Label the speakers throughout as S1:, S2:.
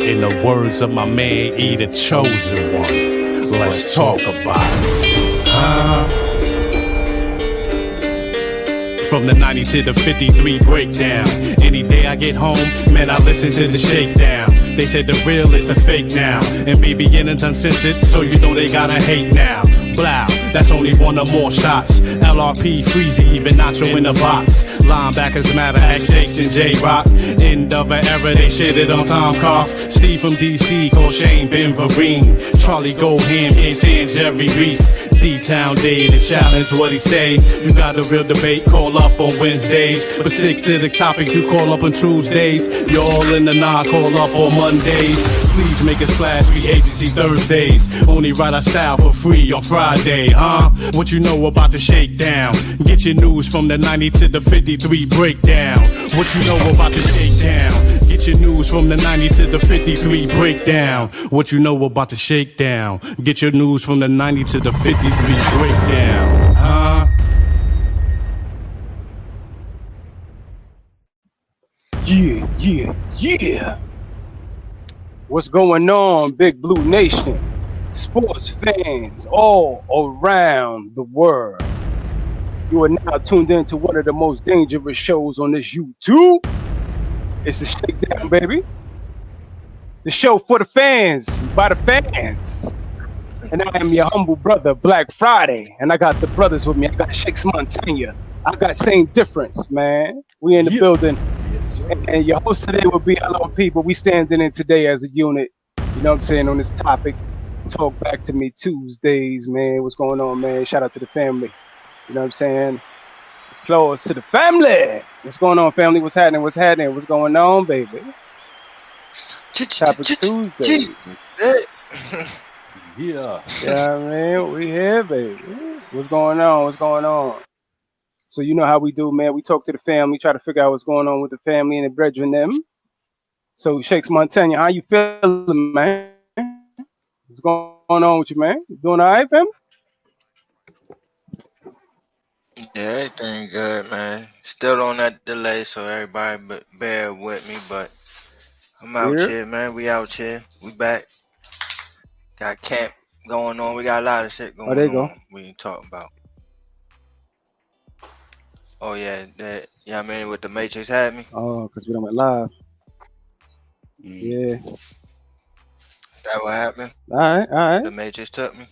S1: In the words of my man E, the chosen one, let's talk about it. From the 90 to the 53 breakdown. Any day I get home, man, I listen to the shakedown. They said the real is the fake now, and be beginnings uncensored, so you know they gotta hate now. Blow, that's only one or more shots. LRP, Freezy, even Nacho in the box. Linebackers matter, X-Shakes and J-Rock. End of an era, they shitted on Tom Cough. Steve from DC, called Shane Ben Vereen. Charlie Goldham, his hand, Jerry Reese. D-Town Day, the challenge, what he say? You got a real debate, call up on Wednesdays. But stick to the topic, you call up on Tuesdays. You're all in the knock, call up on Mondays. Please make a slash, free agency Thursdays. Only write our style for free on Friday, huh? What you know about the shakedown? Get your news from the 90 to the 53 breakdown. What you know about the shakedown? Get your news from the 90 to the 53 breakdown. What you know about the shakedown? Get your news from the 90 to the 53 breakdown, huh?
S2: Yeah. What's going on, Big Blue Nation? Sports fans all around the world. You are now tuned in to one of the most dangerous shows on this YouTube. It's the Shakedown, baby. The show for the fans, by the fans. And I am your humble brother, Black Friday. And I got the brothers with me. I got Shakes Montana. I got Same Difference, man. We in the building.
S3: Yes,
S2: and your host today will be LRP, but we standing in today as a unit. You know what I'm saying, on this topic. Talk Back to Me Tuesdays, man. What's going on, man? Shout out to the family. You know what I'm saying? Applause to the family. What's going on, family? What's happening? What's going on, baby? Topic Tuesdays.
S3: Yeah.
S2: Yeah, man. We here, baby. What's going on? So you know how we do, man. We talk to the family, try to figure out what's going on with the family and the brethren them. So Shakes Montana, how you feeling, man? What's going on with you, man? You doing all right, fam?
S4: Yeah, everything good, man. Still on that delay, so everybody bear with me, but I'm out here, man. We out here. We back. Got camp going on. We got a lot of shit going on. We ain't talking about. Oh, yeah. That, you know what I mean? What the Matrix had me.
S2: Oh, because we done went live. Yeah.
S4: That what happened?
S2: All right.
S4: The Matrix took me.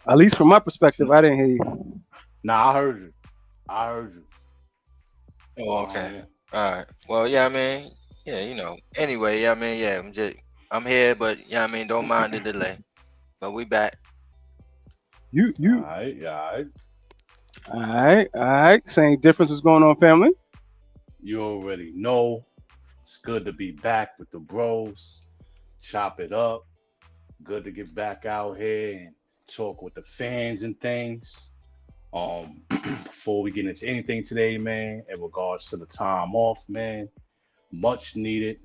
S2: At least from my perspective, I didn't hear you.
S3: Nah, I heard you.
S4: Oh, okay. All right. Well, yeah, I mean, yeah, you know. Anyway, yeah, I mean, yeah, I'm here, but yeah, I mean, don't mind the delay. But we back.
S2: You.
S3: All right.
S2: Same Difference. What's going on, family?
S3: You already know. It's good to be back with the bros. Chop it up. Good to get back out here and talk with the fans and things. Before we get into anything today, man, in regards to the time off, man, much needed,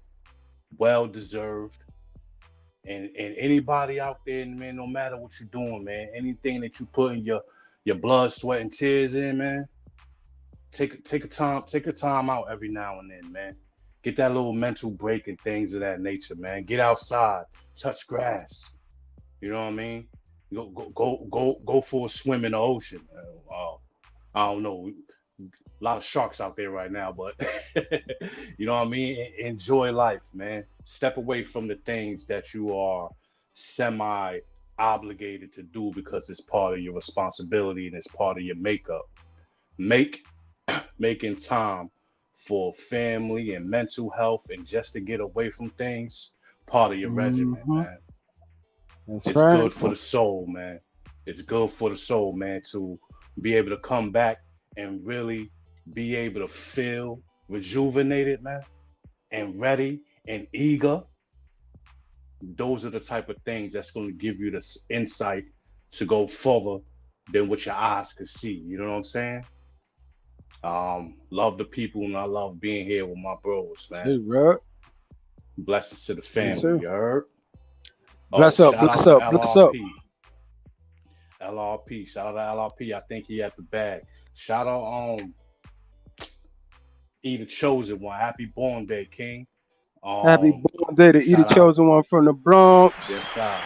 S3: well deserved. And anybody out there, man, no matter what you're doing, man, anything that you put in your blood, sweat, and tears in, man, take a time out every now and then, man. Get that little mental break and things of that nature, man. Get outside, touch grass. You know what I mean? Go for a swim in the ocean. I don't know, a lot of sharks out there right now, but you know what I mean? Enjoy life, man. Step away from the things that you are semi-obligated to do because it's part of your responsibility and it's part of your makeup. Making time for family and mental health and just to get away from things, part of your regimen, man.
S2: That's
S3: it's
S2: right.
S3: Good for the soul, man. It's good for the soul, man, to be able to come back and really be able to feel rejuvenated, man, and ready and eager. Those are the type of things that's going to give you the insight to go further than what your eyes could see. You know what I'm saying? Love the people, and I love being here with my bros, man.
S2: Hey, bro.
S3: Blessings to the family, you heard?
S2: Bless up.
S3: LRP, shout out to LRP. I think he had the bag. Shout out E, the chosen one. Happy born day, King.
S2: Happy born day to Eat the
S3: Shout out,
S2: Chosen One from the Bronx.
S3: yes, sir.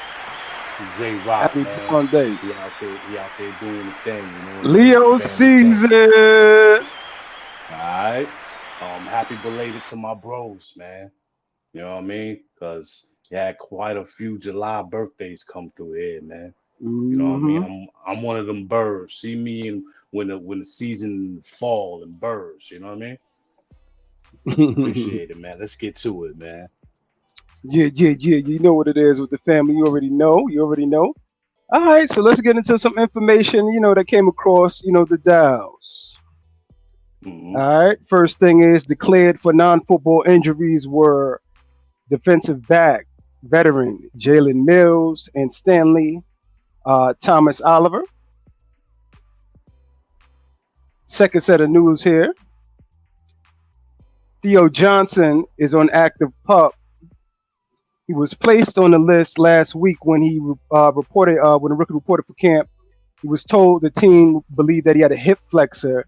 S3: J Rock,
S2: Happy
S3: man.
S2: born day.
S3: He out there doing the thing, you know what I mean?
S2: Leo
S3: Family thing.
S2: season.
S3: Alright. Happy belated to my bros, man. You know what I mean? Because you had quite a few July birthdays come through here, man. You know what I mean? I'm one of them birds. See me in when the season fall and birds, you know what I mean? Appreciate it, man. Let's get to it, man.
S2: Yeah. You know what it is with the family. You already know. All right, so let's get into some information, that came across, the dials.
S3: Mm-hmm.
S2: All right, first thing is declared for non-football injuries were defensive back veteran Jalen Mills and Stanley Thomas Oliver. Second set of news here. Theo Johnson is on active PUP. He was placed on the list last week when he reported when the rookie reported for camp. He was told the team believed that he had a hip flexor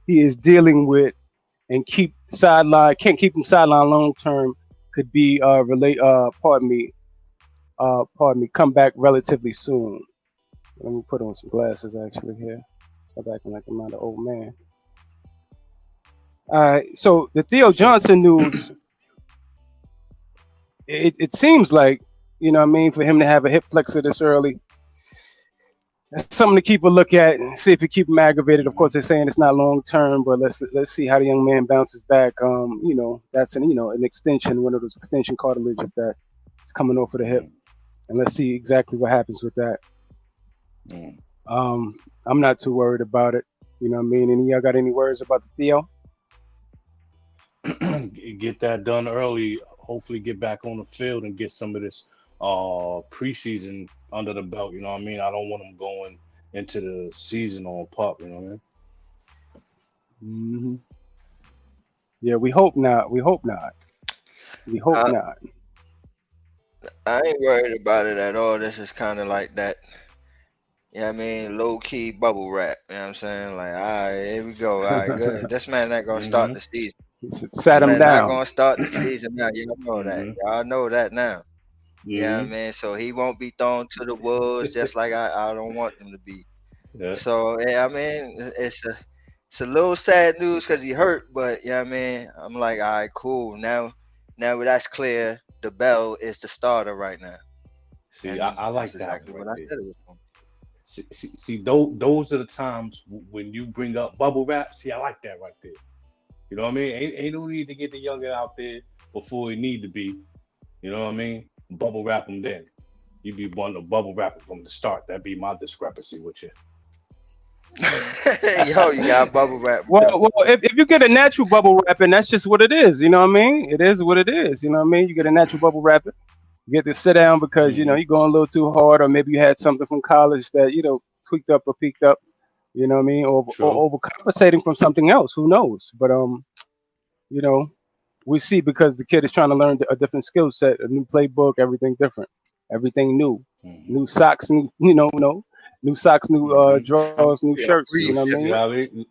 S2: he is dealing with and can't keep him sideline long term. Could be come back relatively soon. Let me put on some glasses actually here. Stop acting like I'm not an old man. All right, so the Theo Johnson news. It seems like, for him to have a hip flexor this early, that's something to keep a look at and see if you keep him aggravated. Of course, they're saying it's not long term, but let's see how the young man bounces back. That's an extension, one of those extension cartilages that is coming off of the hip, and let's see exactly what happens with that. I'm not too worried about it. You know what I mean? Any of y'all got any worries about the Theo?
S3: Get that done early. Hopefully, get back on the field and get some of this preseason under the belt. You know what I mean? I don't want him going into the season on PUP. You know what I mean?
S2: Yeah, we hope not.
S4: I ain't worried about it at all. This is kind of like that. Yeah, I mean, low key bubble wrap. You know what I'm saying? Like, all right, here we go. All right, good. This man not gonna start the season.
S2: Sat him down.
S4: Not gonna start the season now. Y'all know that. Y'all know that now. Yeah, I mean, so he won't be thrown to the wolves just like I don't want him to be.
S3: Yeah.
S4: So yeah, I mean, it's a little sad news because he hurt, but yeah, I mean, I'm like, all right, cool. Now that's clear. The bell is the starter right now.
S3: See, I like that.
S4: Exactly what I said it was going.
S3: See, those are the times when you bring up bubble wrap. See, I like that right there. You know what I mean? Ain't no need to get the younger out there before he need to be. You know what I mean? Bubble wrap him then. You be wanting to bubble wrap him from the start. That'd be my discrepancy with you.
S4: Yo, you got bubble wrap.
S2: Well, if you get a natural bubble wrapping, that's just what it is. You know what I mean? It is what it is. You know what I mean? You get a natural bubble wrapping. You get to sit down because you're going a little too hard, or maybe you had something from college that tweaked up or peaked up. You know what I mean? Or overcompensating from something else. Who knows? But we see because the kid is trying to learn a different skill set, a new playbook, everything different, everything new, new socks, new socks, new drawers, new shirts. You know what I mean?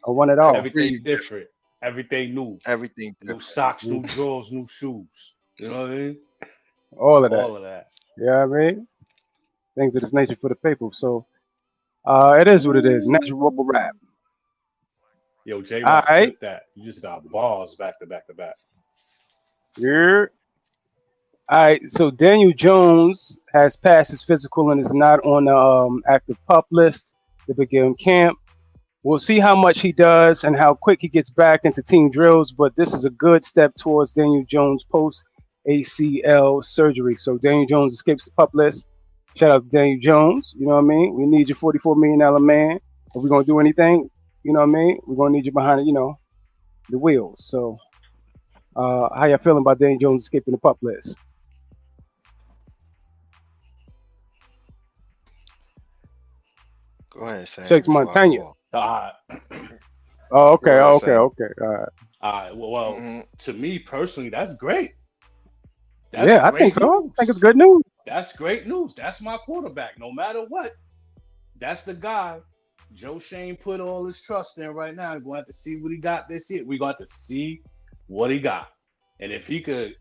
S2: I want it all.
S3: Everything different, everything new,
S4: everything
S3: new socks, new drawers, new shoes. You know what I mean?
S2: All of that. Yeah, what I mean, things of this nature for the people. So it is what it is. Natural bubble wrap.
S3: Yo, J Rock, flip that. You just got balls back to back to back.
S2: Yeah. All right. So Daniel Jones has passed his physical and is not on the active PUP list to begin camp. We'll see how much he does and how quick he gets back into team drills, but this is a good step towards Daniel Jones post ACL surgery. So Daniel Jones escapes the PUP list. Shout out to Daniel Jones. You know what I mean? We need your $44 million man. If we're going to do anything, you know what I mean? We're going to need you behind, the wheels. So how y'all feeling about Daniel Jones escaping the PUP list?
S4: Go ahead, Sam.
S2: Shakes Montana.
S3: Oh,
S2: okay. All right.
S3: Well, to me personally, that's great.
S2: I think so. I think it's good news.
S3: That's great news. That's my quarterback. No matter what, that's the guy Joe Shane put all his trust in right now. We're going to have to see what he got this year. We're going to see what he got. And if he could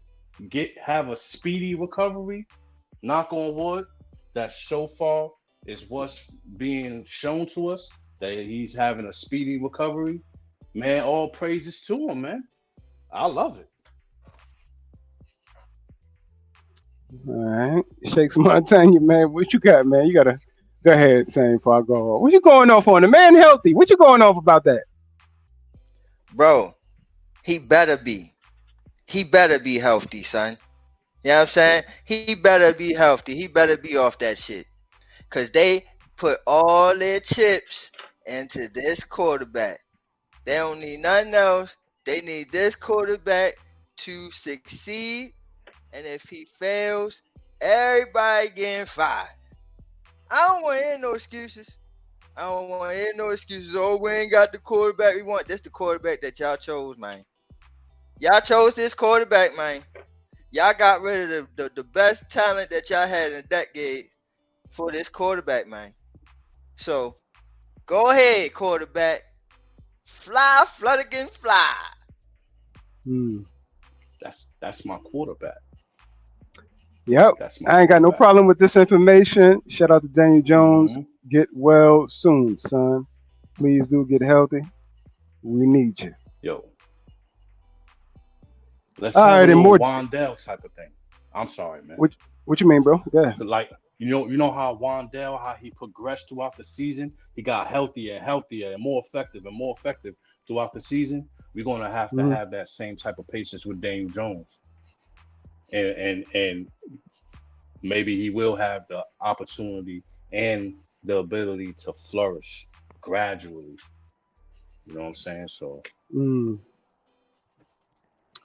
S3: have a speedy recovery, knock on wood, that so far is what's being shown to us, that he's having a speedy recovery. Man, all praises to him, man. I love it.
S2: All right. Shakes Montana, man. What you got, man? You gotta go ahead, saying before I go on. What you going off on? The man healthy. What you going off about that?
S4: Bro, he better be. He better be healthy, son. You know what I'm saying? He better be healthy. He better be off that shit. Because they put all their chips into this quarterback. They don't need nothing else. They need this quarterback to succeed. And if he fails, everybody getting fired. I don't want to hear no excuses. I don't want to hear no excuses. Oh, we ain't got the quarterback we want. This the quarterback that y'all chose, man. Y'all chose this quarterback, man. Y'all got rid of the best talent that y'all had in a decade for this quarterback, man. So, go ahead, quarterback. Fly, Flutterkin, fly.
S3: That's my quarterback.
S2: Yep. I ain't got no problem with this information. Shout out to Daniel Jones. Mm-hmm. Get well soon, son. Please do get healthy. We need you.
S3: Yo. Let's have a little Wandell type of thing. I'm sorry, man.
S2: What you mean, bro? Yeah.
S3: Like, you know how Wandell, how he progressed throughout the season? He got healthier and healthier and more effective throughout the season. We're going to have that same type of patience with Daniel Jones. And maybe he will have the opportunity and the ability to flourish gradually. You know what I'm saying? So,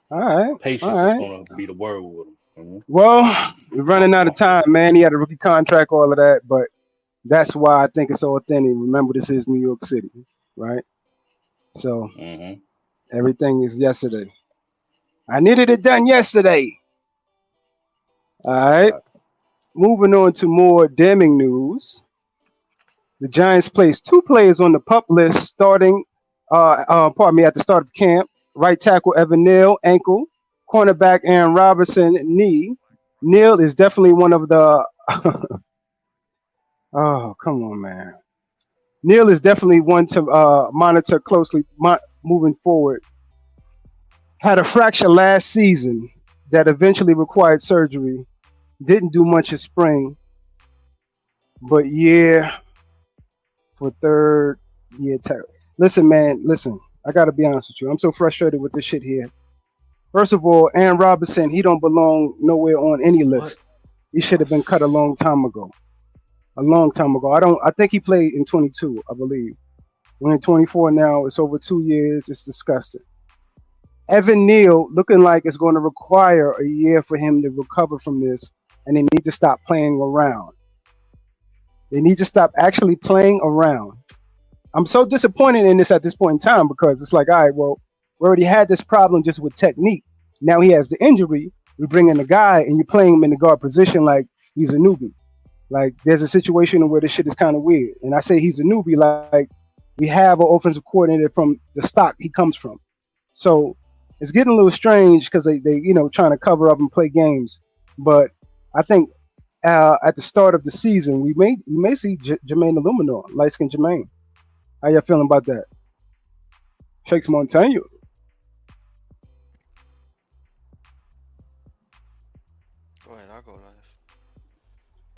S2: all right,
S3: patience is going to be the word with him. Mm-hmm.
S2: Well, we're running out of time, man. He had a rookie contract, all of that, but that's why I think it's so authentic. Remember, this is New York City, right? So everything is yesterday. I needed it done yesterday. All right. Moving on to more damning news. The Giants placed 2 players on the PUP list starting, at the start of camp. Right tackle Evan Neal, ankle. Cornerback Aaron Robertson, knee. Neal is definitely one of the... oh, come on, man. Neal is definitely one to monitor closely moving forward. Had a fracture last season that eventually required surgery. Didn't do much in spring, but for third year. Listen, man, I got to be honest with you. I'm so frustrated with this shit here. First of all, Aaron Robinson, he don't belong nowhere on any list. He should have been cut a long time ago. I think he played in 22, I believe. We're in 24 now. It's over 2 years. It's disgusting. Evan Neal looking like it's going to require a year for him to recover from this, and they need to stop playing around. They need to stop actually playing around. I'm so disappointed in this at this point in time because it's like, all right, well, we already had this problem just with technique. Now he has the injury. We bring in the guy, and you're playing him in the guard position like he's a newbie. Like, there's a situation where this shit is kind of weird. And I say he's a newbie like we have an offensive coordinator from the stock he comes from. So it's getting a little strange because they trying to cover up and play games. But I think at the start of the season, we may see Jermaine Illuminor, light-skinned Jermaine. How y'all feeling about that? Shakes Montana.
S4: Go ahead, I'll go last.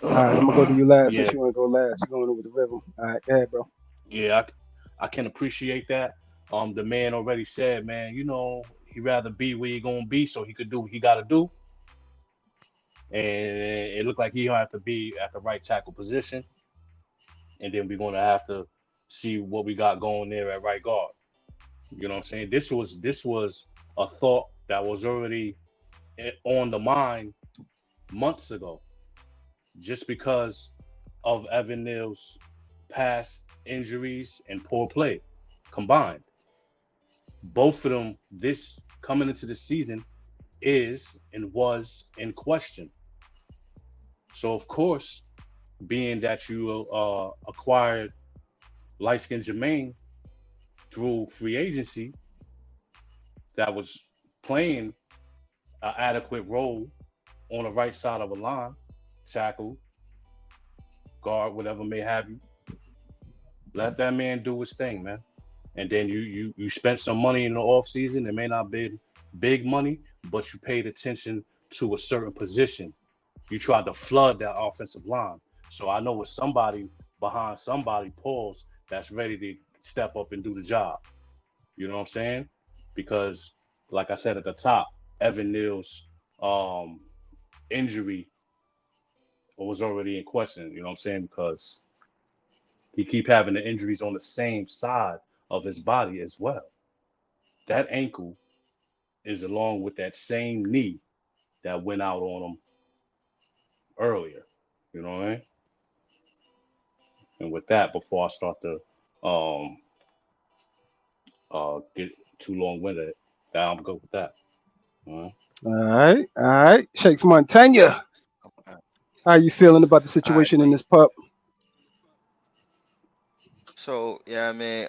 S2: All right, I'm going to go to you last since you want to go last. You're going over the river. All right, go ahead, bro.
S3: Yeah, I can appreciate that. The man already said, man, he'd rather be where he's going to be so he could do what he got to do. And it looked like he'll have to be at the right tackle position. And then we're going to have to see what we got going there at right guard. You know what I'm saying? This was a thought that was already on the mind months ago, just because of Evan Neal's past injuries and poor play combined. Both of them, this coming into the season, is and was in question. So, of course, being that you acquired light-skinned Jermaine through free agency that was playing an adequate role on the right side of a line, tackle, guard, whatever may have you. Let that man do his thing, man. And then you spent some money in the off season. It may not be big money, but you paid attention to a certain position. You tried to flood that offensive line. So I know it's somebody behind somebody, pause, that's ready to step up and do the job. You know what I'm saying? Because, like I said at the top, Evan Neal's um, injury was already in question. You know what I'm saying? Because he keep having the injuries on the same side of his body as well. That ankle is along with that same knee that went out on him earlier. You know what I mean? And with that, before I start to um, get too long winded, I'm good with that. Uh,
S2: All right. Shakes Montana. How you feeling about the
S4: All right,
S2: situation
S4: but
S2: in this pup?
S4: so yeah, I mean,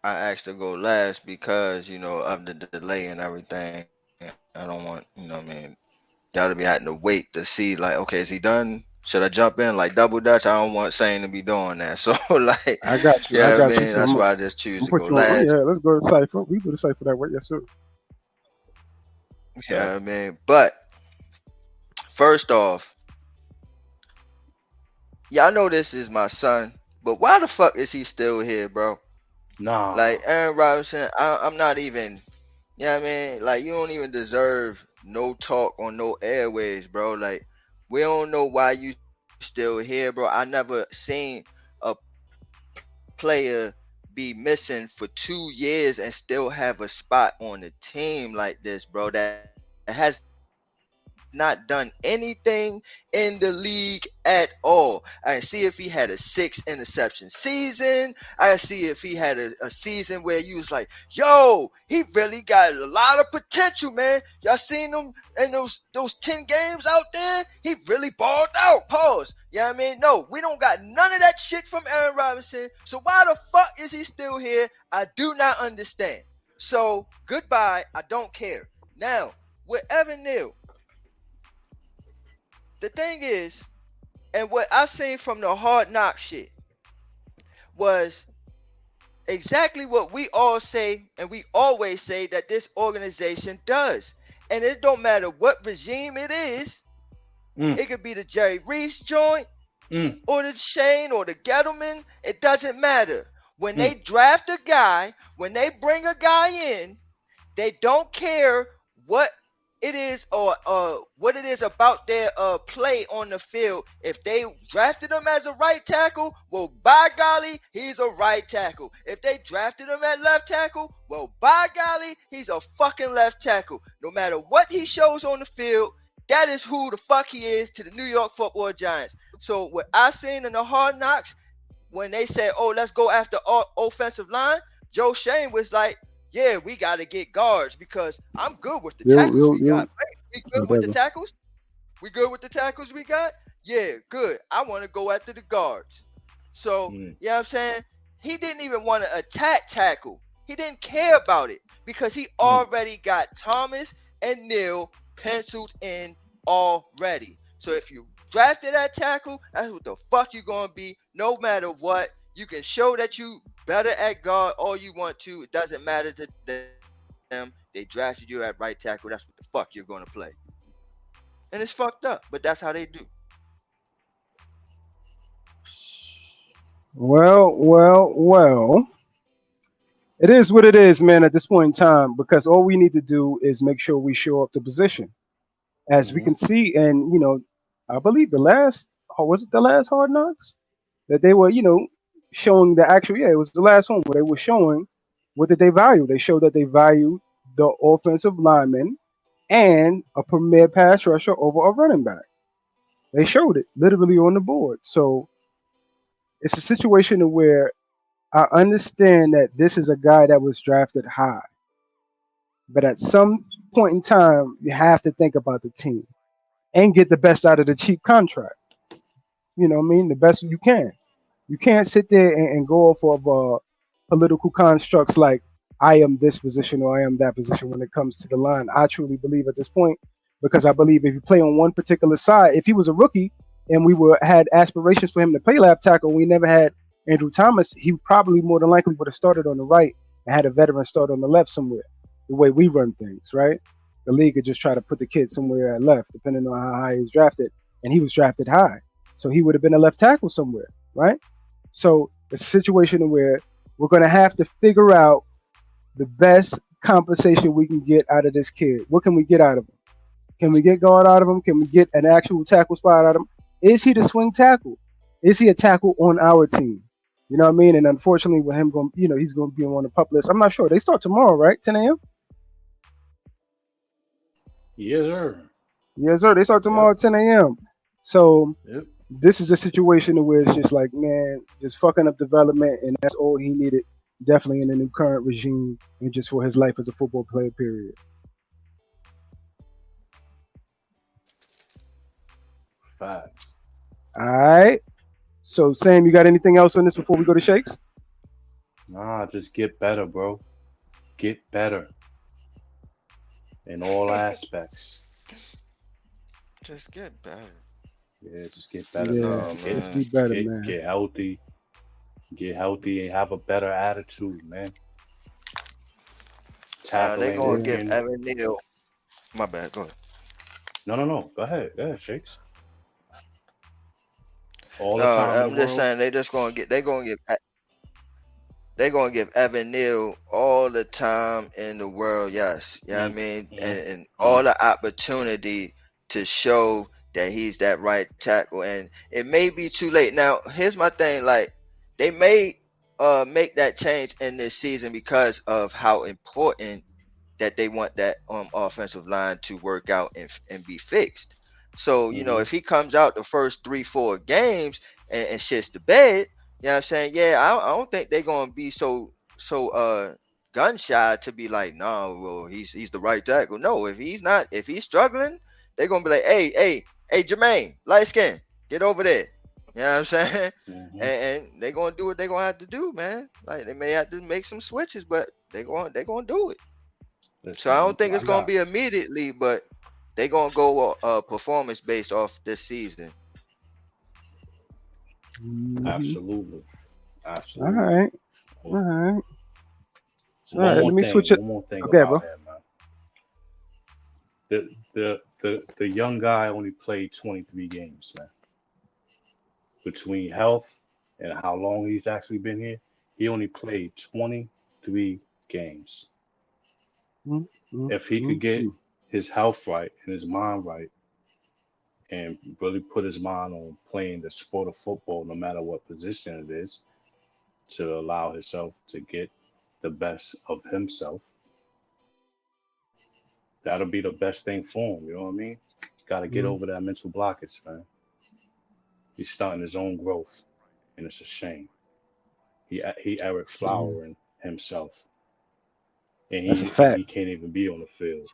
S4: I asked to go last because of the delay and everything. I don't want, y'all to be having to wait to see like, okay, is he done? Should I jump in like double dutch? I don't want Sane to be doing that. So like,
S2: I got you.
S4: yeah,
S2: I
S4: I
S2: got you.
S4: mean,
S2: So
S4: that's
S2: I'm
S4: why I just choose
S2: gonna
S4: to go
S2: put you on. Oh
S4: last.
S2: yeah, let's go to cipher. We do the cipher that way. Yes, sir.
S4: Yeah, I mean, but first off, y'all know this is my son, but why the fuck is he still here, bro?
S3: nah,
S4: Like Aaron Robinson, I'm not even. Yeah, I mean, like you don't even deserve no talk on no airways, bro. Like we don't know why you still here, bro. I never seen a player be missing for 2 years and still have a spot on the team like this, bro. That has not done anything in the league at all. I see if he had a 6 interception season. I see if he had a season where you was like, yo, he really got a lot of potential, man. Y'all seen him in those 10 games out there? He really balled out. Pause. You know what I mean? No, we don't got none of that shit from Aaron Robinson. So why the fuck is he still here? I do not understand. So goodbye. I don't care. Now, with Evan Neal, the thing is, and what I seen from the hard knock shit was exactly what we all say and we always say that this organization does. And it don't matter what regime it is.
S3: mm,
S4: It could be the Jerry Reese joint
S3: mm,
S4: or the Shane or the Gettleman. It doesn't matter. When
S3: mm,
S4: they draft a guy, when they bring a guy in, they don't care what it is or what it is about their play on the field. If they drafted him as a right tackle, well, by golly, he's a right tackle. If they drafted him at left tackle, well, by golly, he's a fucking left tackle. No matter what he shows on the field, that is who the fuck he is to the New York Football Giants. So what I seen in the Hard Knocks, when they said, "Oh, let's go after offensive line," Joe Shane was like, "Yeah, we got to get guards because I'm good with the tackles we got. Right? We good with the
S2: Whatever.
S4: tackles. We good with the tackles we got. Yeah, good. I want to go after the guards." So,
S3: mm,
S4: you know what I'm saying? He didn't even want to attack tackle. He didn't care about it because he
S3: mm.
S4: already got Thomas and Neal penciled in already. So if you drafted that tackle, that's what the fuck you're going to be no matter what. You can show that you better at guard all you want to. It doesn't matter to them. They drafted you at right tackle. That's what the fuck you're going to play. And it's fucked up, but that's how they do.
S2: Well. It is what it is, man. At this point in time, because all we need to do is make sure we show up to position, as we
S3: Mm-hmm.
S2: can see. And I believe the last was it the last Hard Knocks that they were showing the actual. Yeah, it was the last one where they were showing what did they value. They showed that they valued the offensive lineman and a premier pass rusher over a running back. They showed it literally on the board. So it's a situation where I understand that this is a guy that was drafted high, but at some point in time, you have to think about the team and get the best out of the cheap contract. You know what I mean? The best you can. You can't sit there and go off of political constructs like I am this position or I am that position when it comes to the line. I truly believe at this point, because I believe if you play on one particular side, if he was a rookie and we had aspirations for him to play left tackle, we never had Andrew Thomas, he probably more than likely would have started on the right and had a veteran start on the left somewhere. The way we run things, right? The league could just try to put the kid somewhere at left, depending on how high he's drafted, and he was drafted high, so he would have been a left tackle somewhere, right? So it's a situation where we're going to have to figure out the best compensation we can get out of this kid. What can we get out of him? Can we get guard out of him? Can we get an actual tackle spot out of him? Is he the swing tackle? Is he a tackle on our team? You know what I mean? And unfortunately, with him going, he's going to be on the pup list. I'm not sure. They start tomorrow, right? 10 a.m.
S3: Yes, sir.
S2: Yes, sir. They start tomorrow at 10 a.m. So
S3: Yep.
S2: this is a situation where it's just like, man, just fucking up development, and that's all he needed. Definitely in the new current regime, and just for his life as a football player. Period.
S3: Facts.
S2: All right. So, Sam, you got anything else on this before we go to Shakes?
S3: Nah, just get better, bro. Get better in all aspects.
S4: Just get better.
S3: Yeah, just get better.
S2: Yeah,
S4: No,
S2: let's
S4: man.
S2: be better, man.
S3: Get healthy. Get healthy and have a better attitude, man.
S4: They
S3: Tackling,
S4: gonna give
S3: working.
S4: Evan Neal. My bad. Go ahead.
S3: No. Go ahead. Go ahead, Shakes. All
S4: No,
S3: the time in
S4: I'm
S3: the
S4: just
S3: world.
S4: saying they just gonna get. They gonna give Evan Neal all the time in the world. Yes, you know what I mean, and all the opportunity to show that he's that right tackle. And it may be too late. Now, here's my thing. Like, they may make that change in this season because of how important that they want that offensive line to work out and be fixed. So, if he comes out the first 3-4 games and shits the bed, you know what I'm saying? Yeah, I don't think they're gonna be so gun shy to be like, no, well, he's the right tackle. No, if he's struggling, they're gonna be like, hey, Jermaine, light skin, get over there. You know what I'm saying? And they're gonna do what they're gonna have to do, man. Like, they may have to make some switches, but they're gonna do it.
S3: Listen,
S4: So I don't think it's gonna be immediately, but they're gonna go performance based off this season.
S2: Mm-hmm.
S3: Absolutely.
S2: All right. All right.
S3: So all right. Let me switch it. One more thing
S2: okay,
S3: about
S2: bro.
S3: him, man. The young guy only played 23 games, man. Between health and how long he's actually been here, he only played 23 games. If he could get his health right and his mind right, and really put his mind on playing the sport of football, no matter what position it is, to allow himself to get the best of himself, that'll be the best thing for him. You know what I mean? Got to get over that mental blockage, man. He's starting his own growth, and it's a shame. He Eric Flowering himself, and
S2: That's a fact.
S3: he can't even be on the field.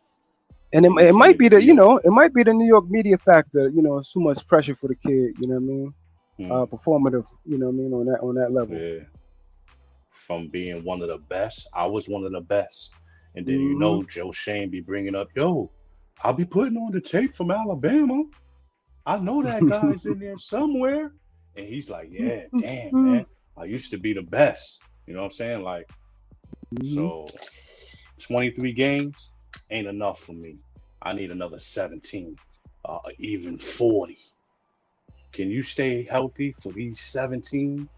S2: And it might be the it might be the New York media factor. It's too much pressure for the kid. You know what I mean? Performative. You know what I mean on that level.
S3: Yeah. From being one of the best, I was one of the best, and then Joe Shane be bringing up, yo, I'll be putting on the tape from Alabama. I know that guy's in there somewhere, and he's like, yeah, damn, man, I used to be the best. You know what I'm saying? Like, so 23 games ain't enough for me. I need another 17, even 40. Can you stay healthy for these 17?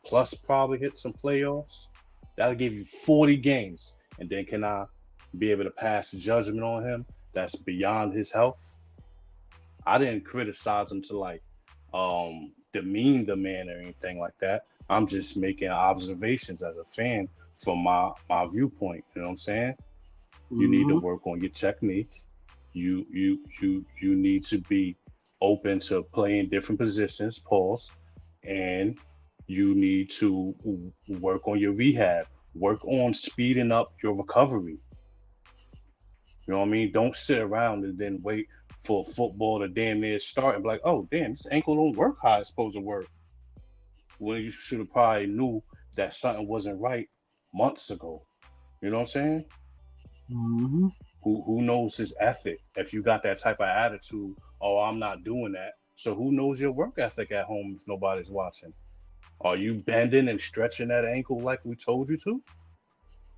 S3: Plus probably hit some playoffs? That'll give you 40 games. And then can I be able to pass judgment on him that's beyond his health? I didn't criticize him to demean the man or anything like that. I'm just making observations as a fan from my viewpoint. You know what I'm saying? You need to work on your technique. You need to be open to playing different positions, pause, and you need to work on your rehab, work on speeding up your recovery. You know what I mean? Don't sit around and then wait for football to damn near start and be like, oh, damn, this ankle don't work how it's supposed to work. Well, you should have probably knew that something wasn't right months ago. You know what I'm saying?
S2: Mm-hmm.
S3: Who knows his ethic? If you got that type of attitude, oh, I'm not doing that. So who knows your work ethic at home if nobody's watching? Are you bending and stretching that ankle like we told you to?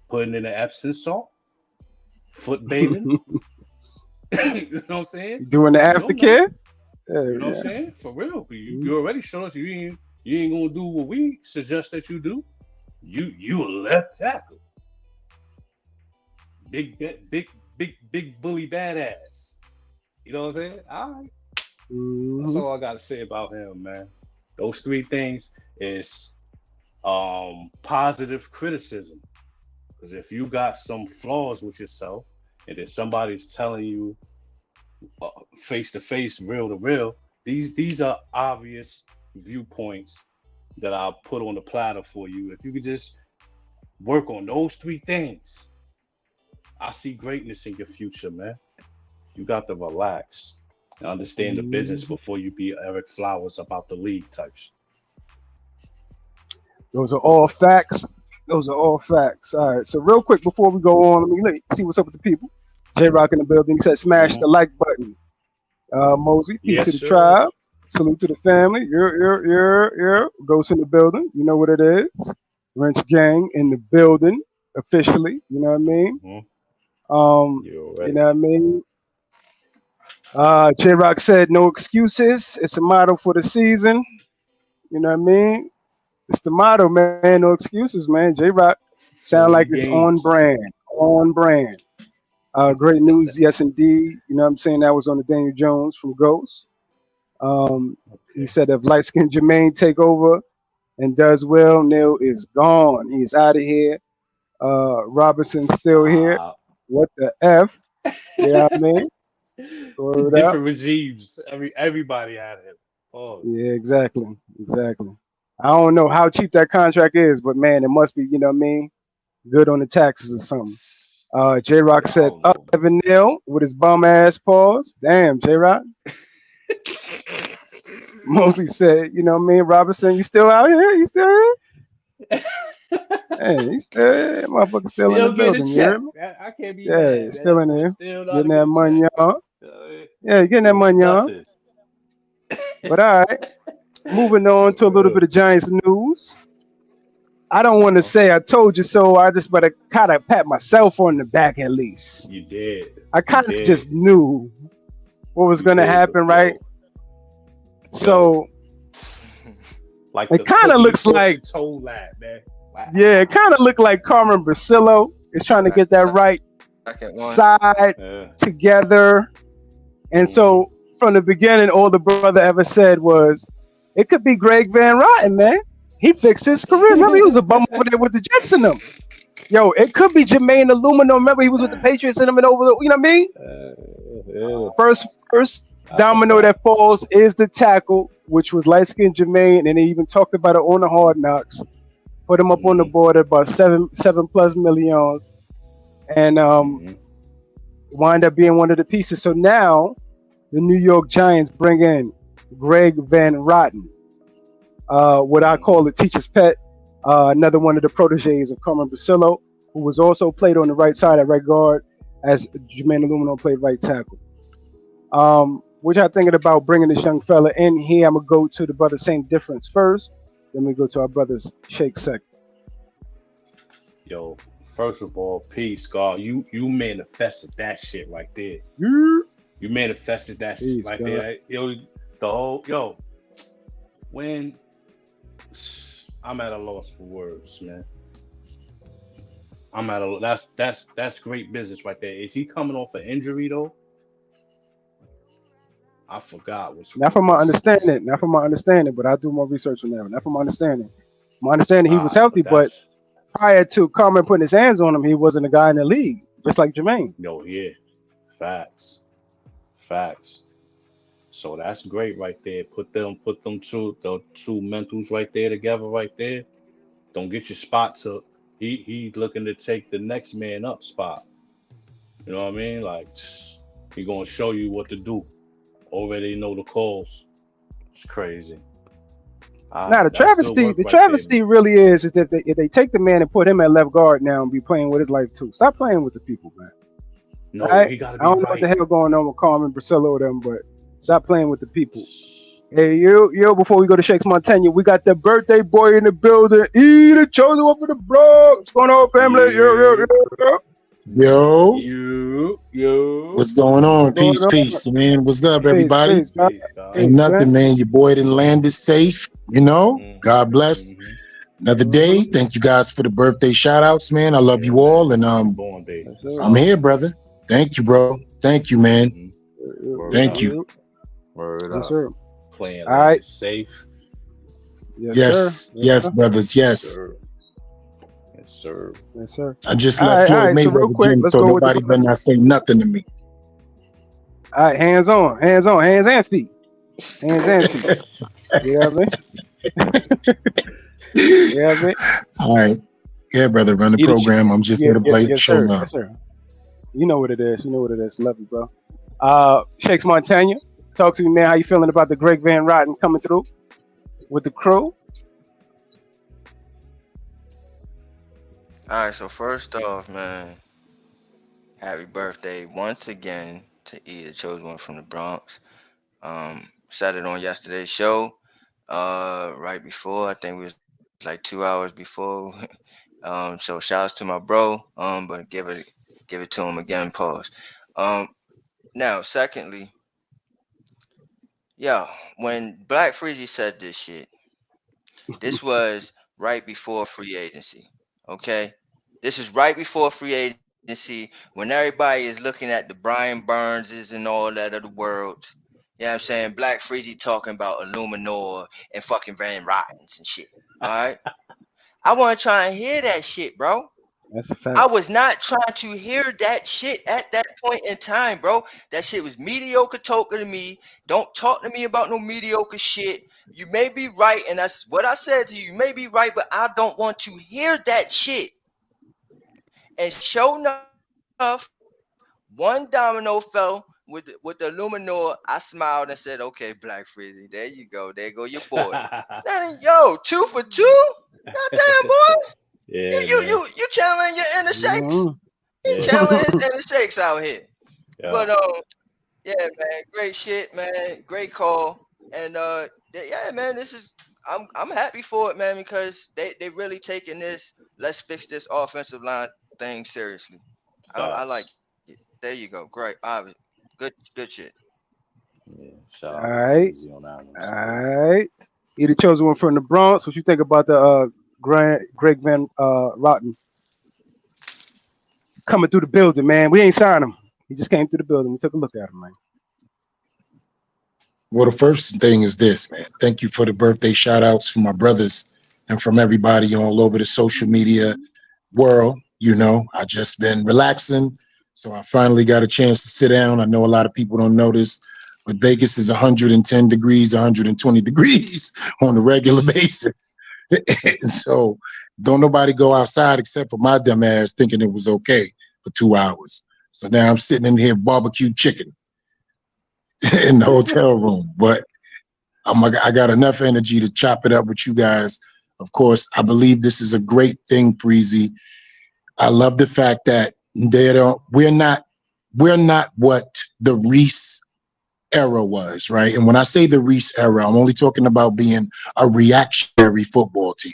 S3: Putting in the Epsom salt? Foot bathing? You know what I'm saying?
S2: Doing the
S3: We don't know.
S2: aftercare.
S3: You know what I'm
S2: Yeah.
S3: saying? For real. You already showed us you ain't gonna do what we suggest that you do. You a left tackle. Big bully badass. You know what I'm saying? All right. That's
S2: Mm-hmm.
S3: all I gotta say about him, man. Those three things is positive criticism. Because if you got some flaws with yourself, and then somebody's telling you face to face, real to real, these are obvious viewpoints that I'll put on the platter for you. If you could just work on those three things, I see greatness in your future, man. You got to relax and understand the business
S2: Mm-hmm.
S3: before you be Eric Flowers about the league types.
S2: Those are all facts. Those are all facts. All right. So real quick before we go on, see what's up with the people. J Rock in the building. He said, "Smash the
S3: Mm-hmm.
S2: like button." Mosey, peace to
S3: Yes,
S2: the
S3: sir.
S2: tribe. Salute to the family. You're. Ghost in the building. You know what it is. Wrench Gang in the building officially. You know what I mean?
S3: Mm-hmm. You're
S2: You
S3: ready.
S2: know what I mean? J Rock said, "No excuses. It's a motto for the season." You know what I mean? It's the motto, man. No excuses, man. J Rock sound like
S3: 40
S2: it's on
S3: games.
S2: brand. On brand. Great news, yes indeed. You know what I'm saying? That was on the Daniel Jones from Ghost. He
S3: Okay.
S2: said if light skinned Jermaine take over and does well, Neil is gone. He is out of here. Robinson's still here.
S3: Stop.
S2: What the F? You know what I mean? Word up.
S3: Different regimes. Everybody had him. Pause.
S2: Yeah, exactly. Exactly. I don't know how cheap that contract is, but man, it must be, you know what I mean? Good on the taxes or something. J Rock
S3: Yeah, I
S2: said
S3: don't
S2: up
S3: know, man.
S2: Evan Neal with his bum ass paws. Damn, J Rock. Mostly said, you know what I mean? Robinson, you still out here? You still here? Hey, you still here? Motherfucker still in the
S3: Still getting a
S2: building, you hear
S3: check.
S2: me?
S3: I can't be
S2: Yeah,
S3: mad,
S2: you're still
S3: man.
S2: in
S3: Boy,
S2: there.
S3: still know how to
S2: Getting
S3: get
S2: that
S3: a
S2: money,
S3: check.
S2: y'all.
S3: Uh,
S2: Yeah, you're getting that
S3: for
S2: money, y'all.
S3: nothing.
S2: But all right, moving on
S3: For
S2: to a little bit
S3: real.
S2: of Giants news. I don't want to
S3: Uh-huh.
S2: say I told you so. I just better kind of pat myself on the back at least.
S3: You did.
S2: I
S3: You
S2: kind of just
S3: did.
S2: knew what was
S3: You
S2: going to
S3: did. But
S2: happen, right?
S3: yo,
S2: So
S3: like
S2: it
S3: the
S2: kind of
S3: cookie you
S2: looks
S3: thought you
S2: like,
S3: told that, man.
S2: yeah, it
S3: Wow.
S2: kind of looked like Carmen Brasillo is trying to get that right
S4: Second one.
S2: side
S3: Yeah.
S2: together. And
S3: Mm-hmm.
S2: so from the beginning, all the brother ever said was, it could be Greg Van Rotten, man. He fixed his career. Remember, he was a bum over there with the Jets and them. Yo, it could be Jermaine Aluminum. Remember, he was with the Patriots and them and over the, you know what I mean?
S3: Yeah.
S2: First
S3: I
S2: domino
S3: forgot.
S2: that falls is the tackle, which was light skinned Jermaine, and they even talked about it on the Hard Knocks. Put him up on the
S3: Mm-hmm.
S2: board at about seven plus millions, and
S3: Mm-hmm.
S2: wind up being one of the pieces. So now the New York Giants bring in Greg Van Rotten, what I call
S3: Mm-hmm.
S2: the teacher's pet, another one of the proteges of Carmen Brasillo, who was also played on the right side at right guard, as Jermaine Aluminum played right tackle. What y'all thinking about bringing this young fella in here? I'm gonna go to the brother Same Difference first. Then we go to our brothers Shake second.
S3: Yo, first of all, peace, God. You manifested that shit right there.
S2: Yeah.
S3: You manifested that shit
S2: Peace,
S3: right
S2: God.
S3: there. Yo, the whole when I'm at a loss for words, man. I'm at a that's great business right there. Is he coming off an injury though? I forgot which
S2: Not from my
S3: what's
S2: understanding, not from my understanding, but I'll do more research on that. Not from my understanding. My understanding, he was
S3: but
S2: healthy, but
S3: that's
S2: prior to Carmen putting his hands on him, he wasn't a guy in the league, just like Jermaine.
S3: no, yeah, facts, facts. So that's great right there. Put them the two mentals right there together right there. Don't get your spot to he looking to take the next man up spot. You know what I mean? Like he gonna show you what to do. Already know the calls. It's crazy.
S2: Now the travesty really is if they take the man and put him at left guard now and be playing with his life too. Stop playing with the people, man.
S3: No,
S2: right?
S3: he gotta be
S2: I don't know what the hell going on with Carmen, Priscilla, or them, but stop playing with the people. Hey, yo, before we go to Shakes Montana, we got the birthday boy in the building. The chosen one for the Bronx. What's going on, family?
S5: Yo. What's going on? Peace, man. What's up, everybody?
S2: Peace,
S5: Ain't nothing, man. Your boy didn't land is safe. You know, God bless. Another day. Thank you guys for the birthday shout outs, man. I love you all. And I'm here, brother. Thank you, bro. Thank you, man. Thank you.
S3: Word
S2: yes,
S3: up.
S2: Sir.
S3: Playing
S2: all right.
S3: Safe.
S5: Yes, brothers. Yes.
S2: Yes, sir.
S5: I just left Floyd Mayweather
S2: so real quick, let's
S5: so
S2: go
S5: nobody better not say nothing to me.
S2: All right, hands on, hands and feet. Hands and feet. You know what I mean?
S5: All right. Yeah, brother, run the program. I'm just here to play the show now.
S2: Yes, sir. You know what it is. Love you, bro. Shakes Montana, talk to me, man. How you feeling about the Greg Van Rotten coming through with the crew?
S4: All right, so first off, man, happy birthday once again to E, the chosen one from the Bronx. Said it on yesterday's show, right before. I think it was like 2 hours before. So shouts to my bro. But give it to him again. Pause. Now, secondly, when Black Freezy said this shit, this was right before free agency. Okay, this is right before free agency when everybody is looking at the Brian Burnses and all that of the world. You know what I'm saying? Black Freezy talking about Illuminor and fucking Van Rottens and shit. All right, I want to try and hear that shit, bro.
S2: That's a fact.
S4: I was not trying to hear that shit at that point in time, bro. That shit was mediocre talking to me. Don't talk to me about no mediocre shit. You may be right, and that's what I said to you. You may be right, but I don't want to hear that shit. And sure enough, one domino fell with the Luminor. I smiled and said, "Okay, Black Freezy, there you go. There go your boy." Then, 2 for 2. Goddamn, boy.
S3: Yeah,
S4: you channeling your inner shakes. He channeling his inner shakes out here. Yeah. But yeah, man, great shit, man. Great call. And yeah, man, I'm happy for it, man, because they really taking this let's fix this offensive line thing seriously. I like it. There you go. Great. Good shit.
S3: Yeah,
S2: all right. All right. You the chosen one from the Bronx. What you think about the Greg Van Rotten coming through the building, man? We ain't signed him. He just came through the building. We took a look at him, man.
S5: Well, the first thing is this, man. Thank you for the birthday shout outs from my brothers and from everybody all over the social media world. You know, I just been relaxing. So I finally got a chance to sit down. I know a lot of people don't notice, but Vegas is 110 degrees, 120 degrees on a regular basis. And so don't nobody go outside except for my dumb ass thinking it was okay for 2 hours. So now I'm sitting in here barbecued chicken in the hotel room. But I got enough energy to chop it up with you guys. Of course, I believe this is a great thing, Freezy. I love the fact that we're not what the Reese era was, right? And when I say the Reese era, I'm only talking about being a reactionary football team.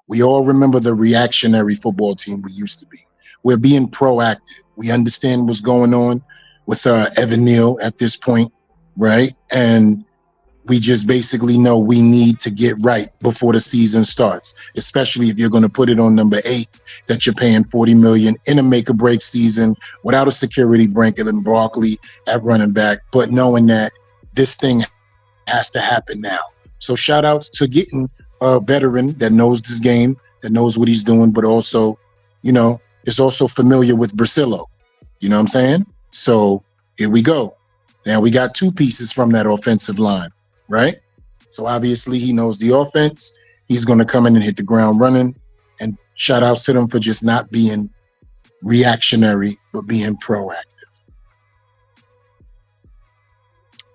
S5: We all remember the reactionary football team we used to be. We're being proactive. We understand what's going on with Evan Neal at this point, right? And we just basically know we need to get right before the season starts, especially if you're going to put it on number 8 that you're paying $40 million in a make or break season without a security blanket and Barkley at running back, but knowing that this thing has to happen now. So shout outs to getting a veteran that knows this game, that knows what he's doing, but also, you know, is also familiar with Brasillo. You know what I'm saying? So here we go. Now we got 2 pieces from that offensive line. Right? So obviously he knows the offense. He's going to come in and hit the ground running. And shout outs to them for just not being reactionary, but being proactive.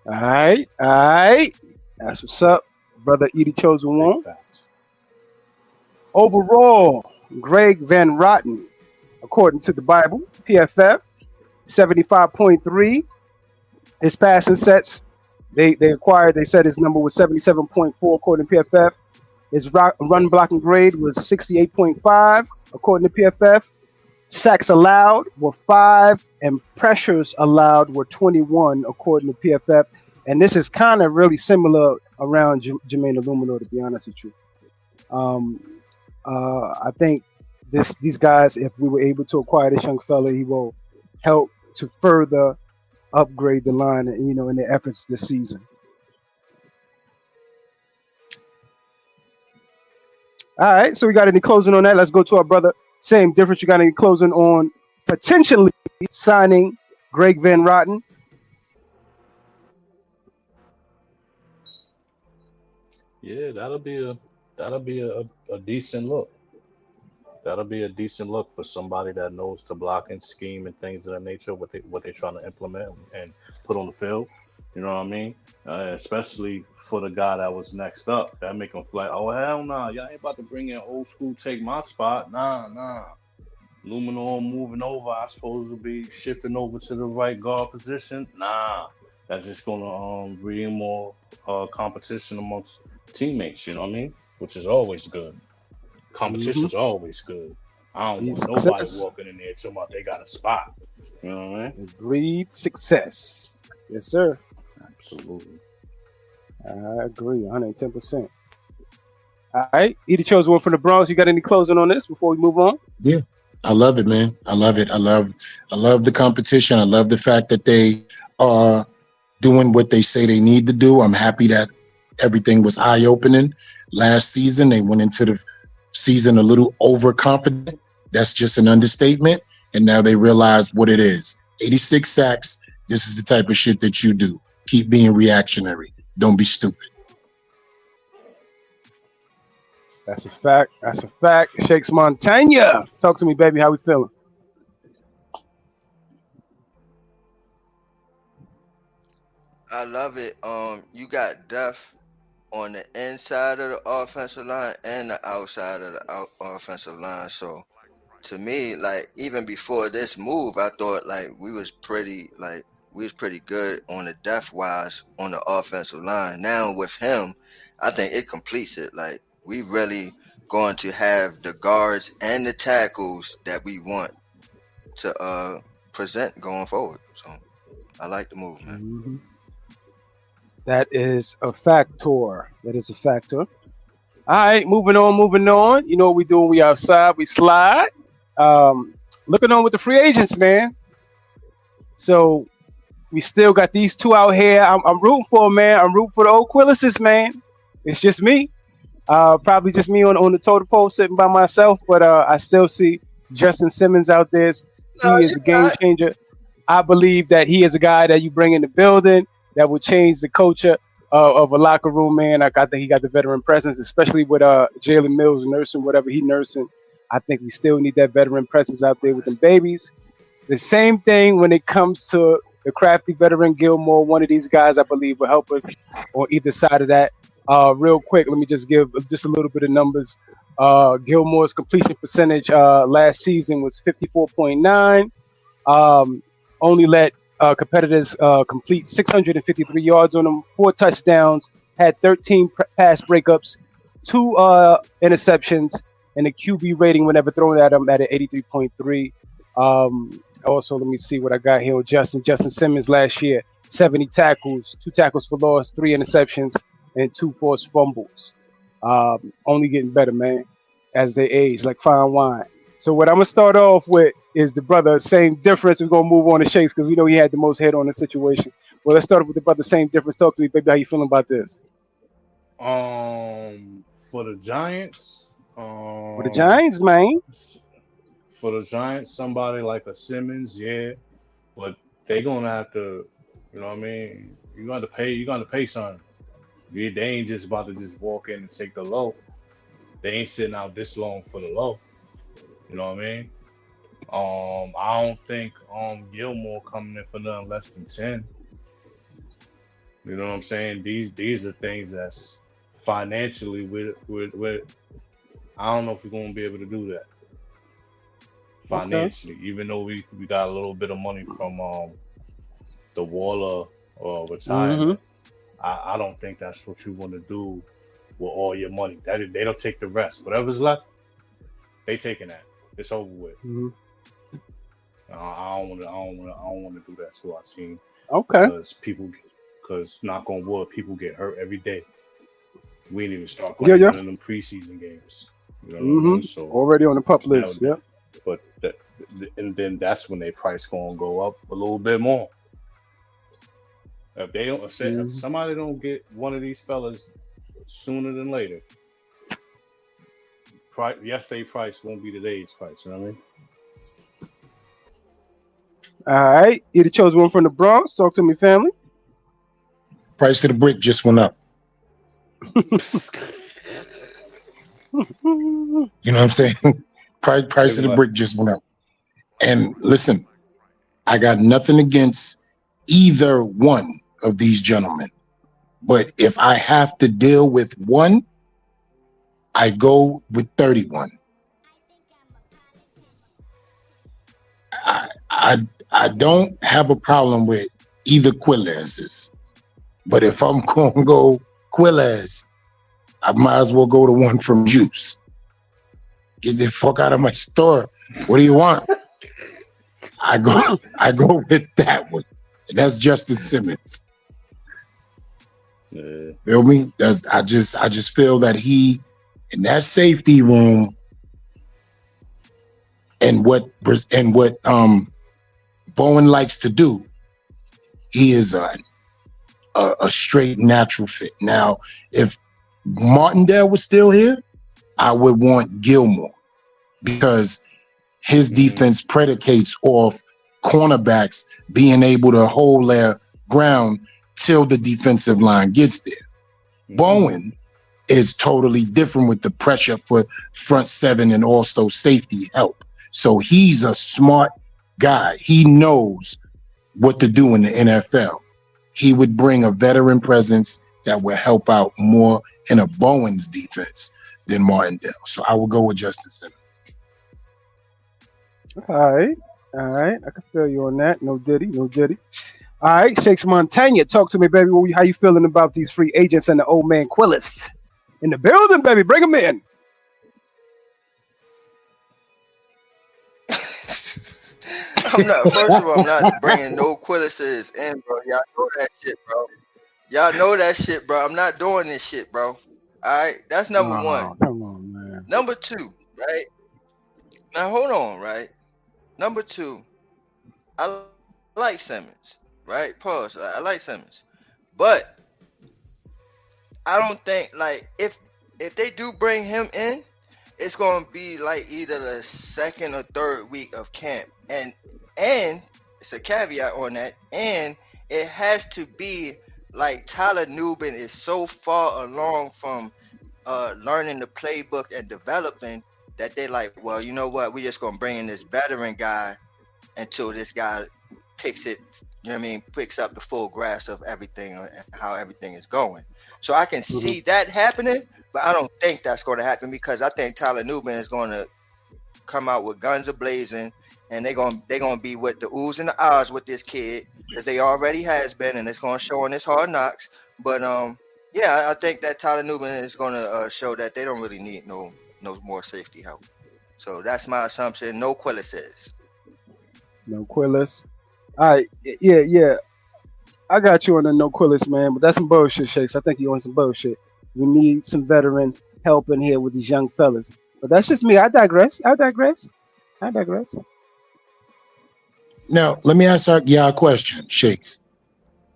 S2: All right. That's what's up. Brother Edie Chosen
S3: Big
S2: One.
S3: facts.
S2: Overall, Greg Van Rotten, according to the Bible, PFF, 75.3. His passing sets, they acquired, they said his number was 77.4 according to PFF. His run blocking grade was 68.5 according to PFF. Sacks allowed were 5 and pressures allowed were 21 according to PFF. And this is kind of really similar around Jermaine Illumino, to be honest with you. I think these guys, if we were able to acquire this young fella, he will help to further upgrade the line, you know, in their efforts this season. All right, so we got any closing on that? Let's go to our brother. Same difference. You got any closing on potentially signing Greg Van Rotten?
S3: Yeah, that'll be a decent look. That'll be a decent look for somebody that knows to block and scheme and things of that nature. What they're trying to implement and put on the field. You know what I mean? Especially for the guy that was next up. That make him feel like, oh hell nah, y'all ain't about to bring in old school, take my spot. Nah. Lumino moving over. I suppose to be shifting over to the right guard position. Nah, that's just gonna bring more competition amongst teammates. You know what I mean? Which is always good. Competition's always good. I don't want nobody walking in there talking about they got a spot. You know what I mean?
S2: Agreed success. Yes, sir.
S3: Absolutely.
S2: I agree, 110%. All right, Edie chose one from the Bronx. You got any closing on this before we move on?
S5: Yeah, I love it, man. I love it. I love the competition. I love the fact that they are doing what they say they need to do. I'm happy that everything was eye-opening. Last season, they went into the season a little overconfident. That's just an understatement. And now they realize what it is. 86 sacks. This is the type of shit that you do. Keep being reactionary. Don't be stupid.
S2: That's a fact. That's a fact. Shakes Montana. Talk to me, baby. How we feeling?
S4: I love it. You got depth on the inside of the offensive line and the outside of the offensive line. So to me, like even before this move, I thought like we was pretty good on the depth wise on the offensive line. Now with him, I think it completes it. Like we really going to have the guards and the tackles that we want to present going forward. So I like the move, man.
S2: Mm-hmm. That is a factor. That is a factor. All right, moving on. You know what we do when we outside? We slide. Looking on with the free agents, man. So we still got these two out here. I'm rooting for them, man. I'm rooting for the old Quillises, man. It's just me. Probably just me on the totem pole sitting by myself, but I still see Justin Simmons out there. He is a game changer. I believe that he is a guy that you bring in the building that will change the culture of a locker room, man. I think he got the veteran presence, especially with Jalen Mills nursing whatever he nursing. I think we still need that veteran presence out there with them babies. The same thing when it comes to the crafty veteran Gilmore. One of these guys, I believe, will help us on either side of that. Real quick, let me just give just a little bit of numbers. Gilmore's completion percentage last season was 54.9. Only let competitors complete 653 yards on him, 4 touchdowns, had 13 pass breakups, 2 interceptions, and the QB rating whenever thrown at him at an 83.3. Also, let me see what I got here on Justin Simmons last year. 70 tackles, 2 tackles for loss, 3 interceptions, and 2 forced fumbles. Only getting better, man, as they age, like fine wine. So what I'm going to start off with is the brother, same difference. We're going to move on to Shakes because we know he had the most head on the situation. Well, let's start with the brother, same difference. Talk to me, baby. How you feeling about this?
S3: For the Giants.
S2: For the Giants, man.
S3: For the Giants, somebody like a Simmons, yeah. But they going to have to, you know what I mean? You're going to pay something. They ain't just about to just walk in and take the low. They ain't sitting out this long for the low. You know what I mean? I don't think Gilmore coming in for nothing less than 10. You know what I'm saying? These are things that's financially, we're I don't know if we're gonna be able to do that financially, even though we got a little bit of money from the Waller retirement. I don't think that's what you want to do with all your money. They don't take the rest. Whatever's left, they taking that. It's over with. I don't want to do that to our team.
S2: Okay.
S3: Because knock on wood, people get hurt every day. We didn't even start playing one of them preseason games. You know what I mean? So
S2: already on the pup list. Yeah.
S3: But and then that's when their price gonna go up a little bit more. If they don't if somebody don't get one of these fellas sooner than later, yesterday's price won't be today's price. You know what I mean?
S2: All right, you the chosen one from the Bronx. Talk to me, family.
S5: Price of the brick just went up. You know what I'm saying? Price of the brick just went up. And listen, I got nothing against either one of these gentlemen, but if I have to deal with one, I go with 31. I don't have a problem with either Quillez's, but if I'm going to go Quillez, I might as well go to one from Juice. Get the fuck out of my store. What do you want? I go with that one. And that's Justin Simmons. Feel me? I just feel that he in that safety room and what Bowen likes to do, he is a straight natural fit. Now, if Martindale was still here, I would want Gilmore because his defense predicates off cornerbacks being able to hold their ground till the defensive line gets there. Bowen is totally different with the pressure for front seven and also safety help. So he's a smart guy. He knows what to do in the NFL. He would bring a veteran presence that will help out more in a Bowen's defense than Martindale. So I will go with Justin Simmons.
S2: All right. I can feel you on that. No diddy. All right, Shakes Montana, talk to me, baby. How you feeling about these free agents and the old man Quillis in the building, baby? Bring them in.
S4: First of all, I'm not bringing no Quillises in, bro. Y'all know that shit, bro. I'm not doing this shit, bro. All right, that's number one.
S2: Come on, man.
S4: Number two, right? Now, hold on, right? Number two, I like Simmons, right? Pause. I like Simmons. But I don't think, like, if they do bring him in, it's going to be like either the second or third week of camp. And it's a caveat on that. And it has to be like Tyler Nubin is so far along from learning the playbook and developing that they like, well, you know what? We're just going to bring in this veteran guy until this guy picks it, you know what I mean, picks up the full grasp of everything and how everything is going. So I can see that happening, but I don't think that's going to happen because I think Tyler Nubin is going to come out with guns a-blazing, and they're going to be with the oohs and the ahs with this kid, because they already has been, and it's going to show on this Hard Knocks. But yeah, I think that Tyler Nubin is going to show that they don't really need no more safety help. So that's my assumption. No Quillis.
S2: No Quillis. All right, yeah. I got you on the no Quillis, man, but that's some bullshit, Shakes. I think you're on some bullshit. We need some veteran help in here with these young fellas. But that's just me. I digress.
S5: Now, let me ask y'all a question, Shakes,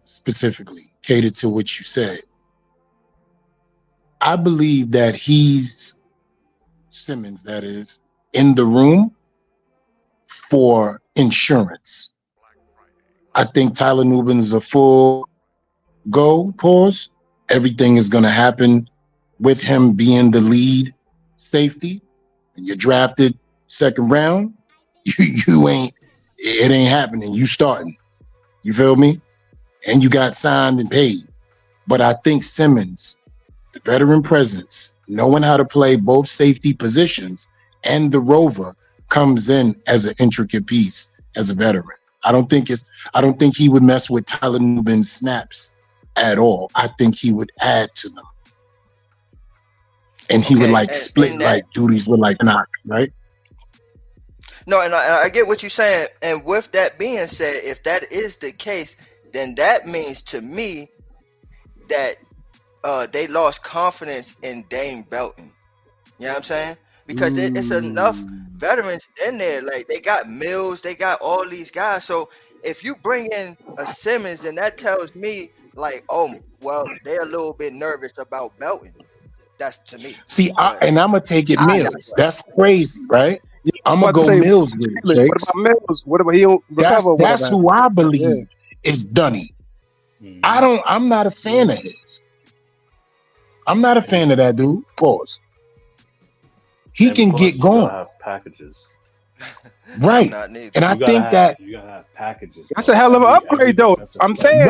S5: specifically, catered to what you said. I believe that Simmons, that is, in the room for insurance. I think Tyler Nubin is a full go, pause. Everything is going to happen with him being the lead safety. And you're drafted second round, it ain't happening. You starting. You feel me? And you got signed and paid. But I think Simmons, the veteran presence, knowing how to play both safety positions, and the rover comes in as an intricate piece as a veteran. I don't think he would mess with Tyler Nubin's snaps at all. I think he would add to them. And he would like split like duties with like knock, right?
S4: No, and I get what you're saying. And with that being said, if that is the case, then that means to me that they lost confidence in Dane Belton. You know what I'm saying? Because it's enough veterans in there. Like, they got Mills, they got all these guys. So if you bring in a Simmons, then that tells me, like, oh, well, they're a little bit nervous about Belton. That's to me.
S5: See, and I'm going to take it Mills. That's crazy, right? I'm going to go Mills with it.
S2: What about Mills? What about he don't recover?
S5: That's who I believe is Dunny. I'm not a fan of his. I'm not a fan of that dude. Pause. He can get going.
S3: Have packages.
S5: Right. And I think that
S3: you gotta have packages.
S2: That's a hell of an upgrade, though. I'm saying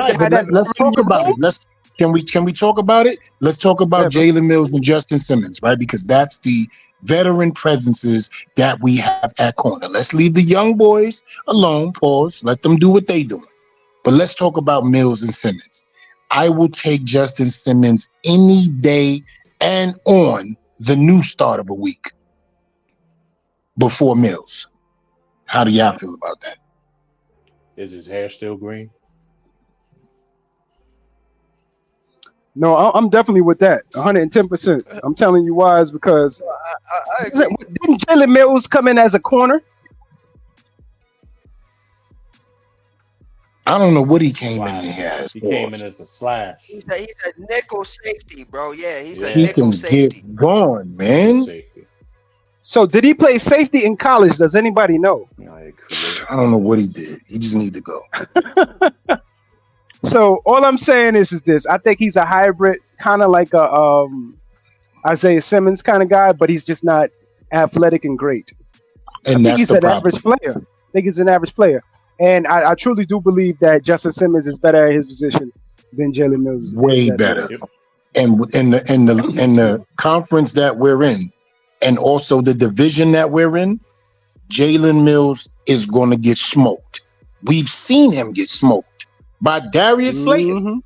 S5: let's talk about it. Can we talk about it? Let's talk about Jalen Mills and Justin Simmons, right? Because that's the veteran presences that we have at corner. Let's leave the young boys alone. Pause. Let them do what they doing. But let's talk about Mills and Simmons. I will take Justin Simmons any day and on the new start of a week before Mills. How do y'all feel about that?
S3: Is his hair still green?
S2: No, I'm definitely with that. 110%. I'm telling you why is because didn't Jalen Mills come in as a corner?
S5: I don't know what he came in here as.
S3: He came in as a slash.
S4: He's a nickel safety, bro. Yeah, he's a
S5: he
S4: nickel
S5: can
S4: safety.
S5: Get going, man.
S2: So did he play safety in college? Does anybody know?
S5: I don't know what he did. He just need to go.
S2: So all I'm saying is this. I think he's a hybrid, kind of like a Isaiah Simmons kind of guy, but he's just not athletic and great.
S5: And
S2: I think he's an average player. I think he's an average player. And I truly do believe that Justin Simmons is better at his position than Jalen Mills.
S5: Way better. And in the conference that we're in, and also the division that we're in, Jalen Mills is going to get smoked. We've seen him get smoked by Darius Slayton.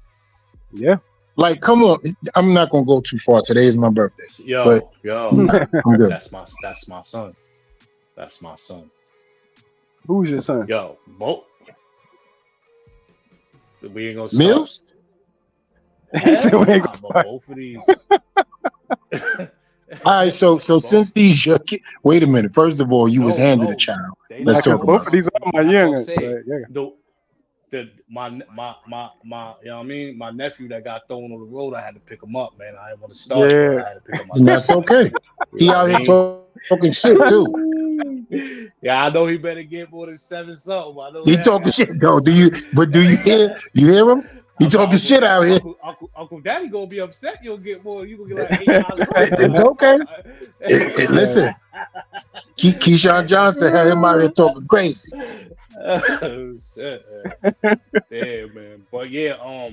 S2: Yeah.
S5: Like, come on. I'm not going to go too far. Today is my birthday.
S3: Yo.
S5: I'm good.
S3: That's my son. That's my son.
S2: Who's your son?
S3: Yo, both. We ain't gonna start.
S5: Mills?
S2: He said we ain't gonna start.
S3: Both of these.
S5: All right, so since these wait a minute. First of all, you was handed a child. Let's talk about
S2: both of these are my youngest.
S3: My you know what I mean? My nephew that got thrown on the road, I had to pick him up, man. I didn't want to start. I had to pick him up.
S5: And that's okay. He out here talking shit too.
S3: Yeah, I know he better get more than 7 something. I know
S5: he talking shit though. Do you hear him? He talking shit out here.
S3: Uncle Daddy gonna be upset. You'll get more. You gonna get like $8.
S5: It's okay. Listen, Keyshawn Johnson had him out here talking crazy.
S3: Oh, shit, man. Yeah, man. But yeah,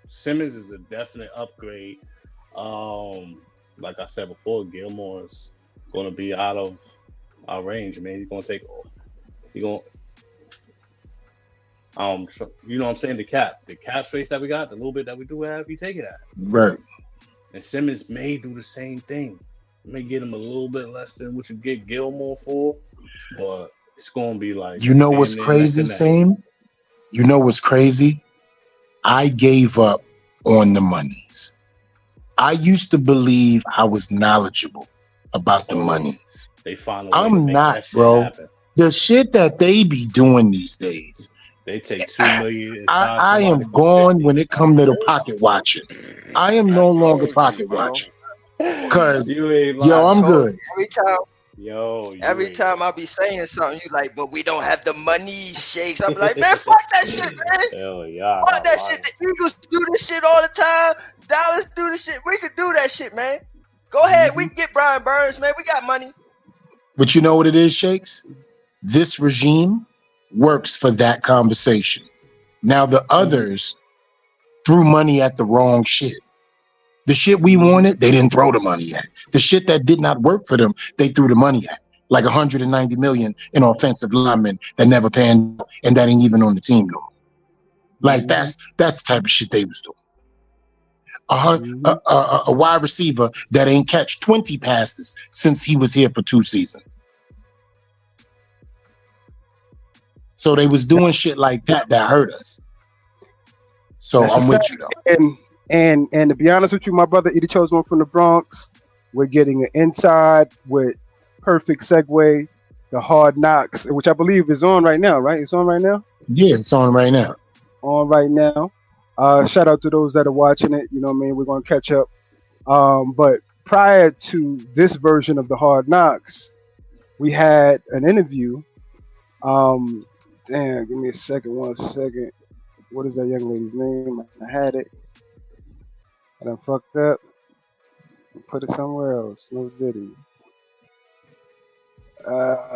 S3: Simmons is a definite upgrade. Like I said before, Gilmore's gonna be out of our range, man. He's gonna take. You know what I'm saying? The cap space that we got, the little bit that we do have, we take it out.
S5: Right.
S3: And Simmons may do the same thing. May get him a little bit less than what you get Gilmore for, but it's gonna be like.
S5: You know what's crazy, Sam? You know what's crazy? I gave up on the monies. I used to believe I was knowledgeable about the monies.
S3: They finally.
S5: I'm not, bro.
S3: Happen.
S5: The shit that they be doing these days.
S3: They take $2 million.
S5: I am gone when it comes to the pocket watching. I am no longer pocket watching. Cause I'm good.
S4: Every time I be saying something, you like, but we don't have the money, Shakes. I'm like, man, fuck that shit, man.
S3: Hell yeah.
S4: Fuck that shit. The Eagles do this shit all the time. Dallas do this shit. We could do that shit, man. Go ahead. We can get Brian Burns, man. We got money.
S5: But you know what it is, Shakes? This regime works for that conversation. Now the others threw money at the wrong shit. The shit we wanted, they didn't throw the money at. The shit that did not work for them, they threw the money at. Like 190 million in offensive linemen that never panned out and that ain't even on the team no more. Like that's the type of shit they was doing. A wide receiver that ain't catch 20 passes since he was here for 2 seasons. So they was doing shit like that hurt us. So that's I'm with you though.
S2: And to be honest with you, my brother Edie chose one from the Bronx. We're getting an inside with perfect segue, the Hard Knocks, which I believe is on right now, right? It's on right now?
S5: Yeah, it's on right now.
S2: On right now. Shout out to those that are watching it. You know what I mean? We're going to catch up. But prior to this version of the Hard Knocks, we had an interview. Damn, give me a second, 1 second. What is that young lady's name? I had it. I done fucked up. Put it somewhere else. No diddy.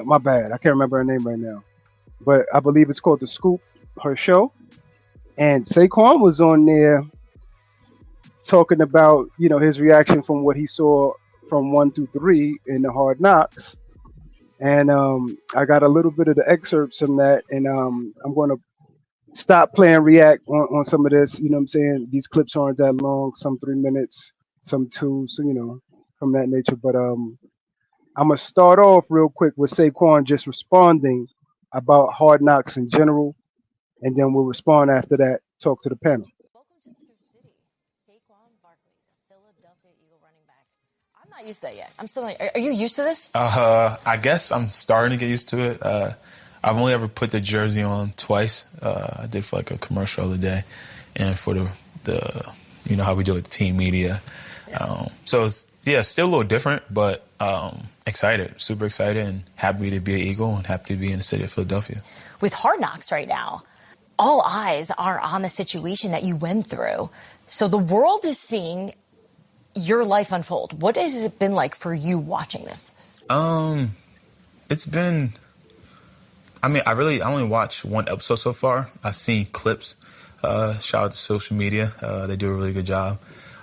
S2: My bad. I can't remember her name right now. But I believe it's called The Scoop, her show. And Saquon was on there talking about, you know, his reaction from what he saw from 1 through 3 in the Hard Knocks. And I got a little bit of the excerpts from that. And I'm going to stop playing React on some of this. You know what I'm saying? These clips aren't that long. Some 3 minutes, some 2. So, you know, from that nature. But I'm going to start off real quick with Saquon just responding about Hard Knocks in general. And then we'll respond after that, talk to the panel.
S6: Welcome to Scoop City. Saquon Barkley, the Philadelphia Eagle running back. I'm not used to that yet. I'm still like, are you used to this?
S7: I guess I'm starting to get used to it. I've only ever put the jersey on twice. I did for like a commercial the other day and for the you know how we do like team media. So it's, yeah, still a little different, but excited, super excited and happy to be an Eagle and happy to be in the city of Philadelphia.
S6: With Hard Knocks right now, all eyes are on the situation that you went through. So the world is seeing your life unfold. What has it been like for you watching this?
S7: It's been, I mean, I only watched 1 episode so far. I've seen clips. Shout out to social media. They do a really good job.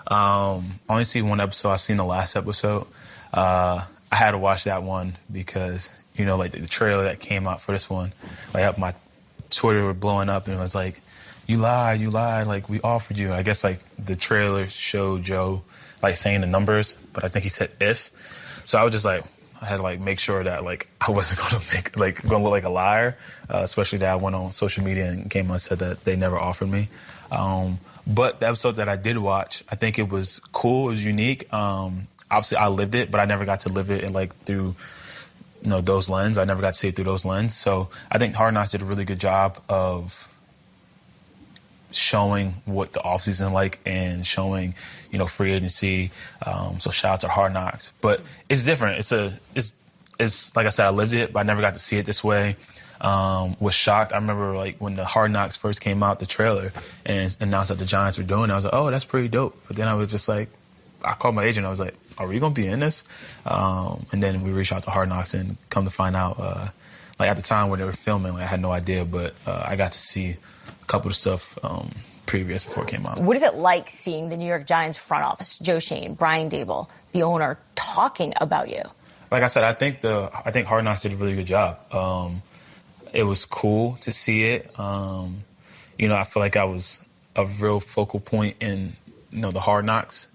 S7: Only seen 1 episode. I've seen the last episode. I had to watch that one because, you know, like the trailer that came out for this one, like my Twitter were blowing up and it was like, you lied, like we offered you. I guess like the trailer showed Joe like saying the numbers, but I think he said if. So I was just like, I had to like make sure that like I wasn't gonna look like a liar, especially that I went on social media and came on and said that they never offered me. But the episode that I did watch, I think it was cool, it was unique. Obviously I lived it, but I never got to live it in like through, you know, those lenses. I never got to see it through those lenses. So I think Hard Knocks did a really good job of showing what the offseason like and showing, you know, free agency. So shout out to Hard Knocks. But it's different. It's like I said, I lived it, but I never got to see it this way. Was shocked. I remember like when the Hard Knocks first came out, the trailer, and announced that the Giants were doing it. I was like, oh, that's pretty dope. But then I was just like, I called my agent. I was like, are we going to be in this? And then we reached out to Hard Knocks and come to find out, like at the time when they were filming, like I had no idea, but I got to see a couple of stuff previous before it came out.
S6: What is it like seeing the New York Giants front office, Joe Schoen, Brian Dable, the owner, talking about you?
S7: Like I said, I think Hard Knocks did a really good job. It was cool to see it. You know, I feel like I was a real focal point in, you know, the Hard Knocks,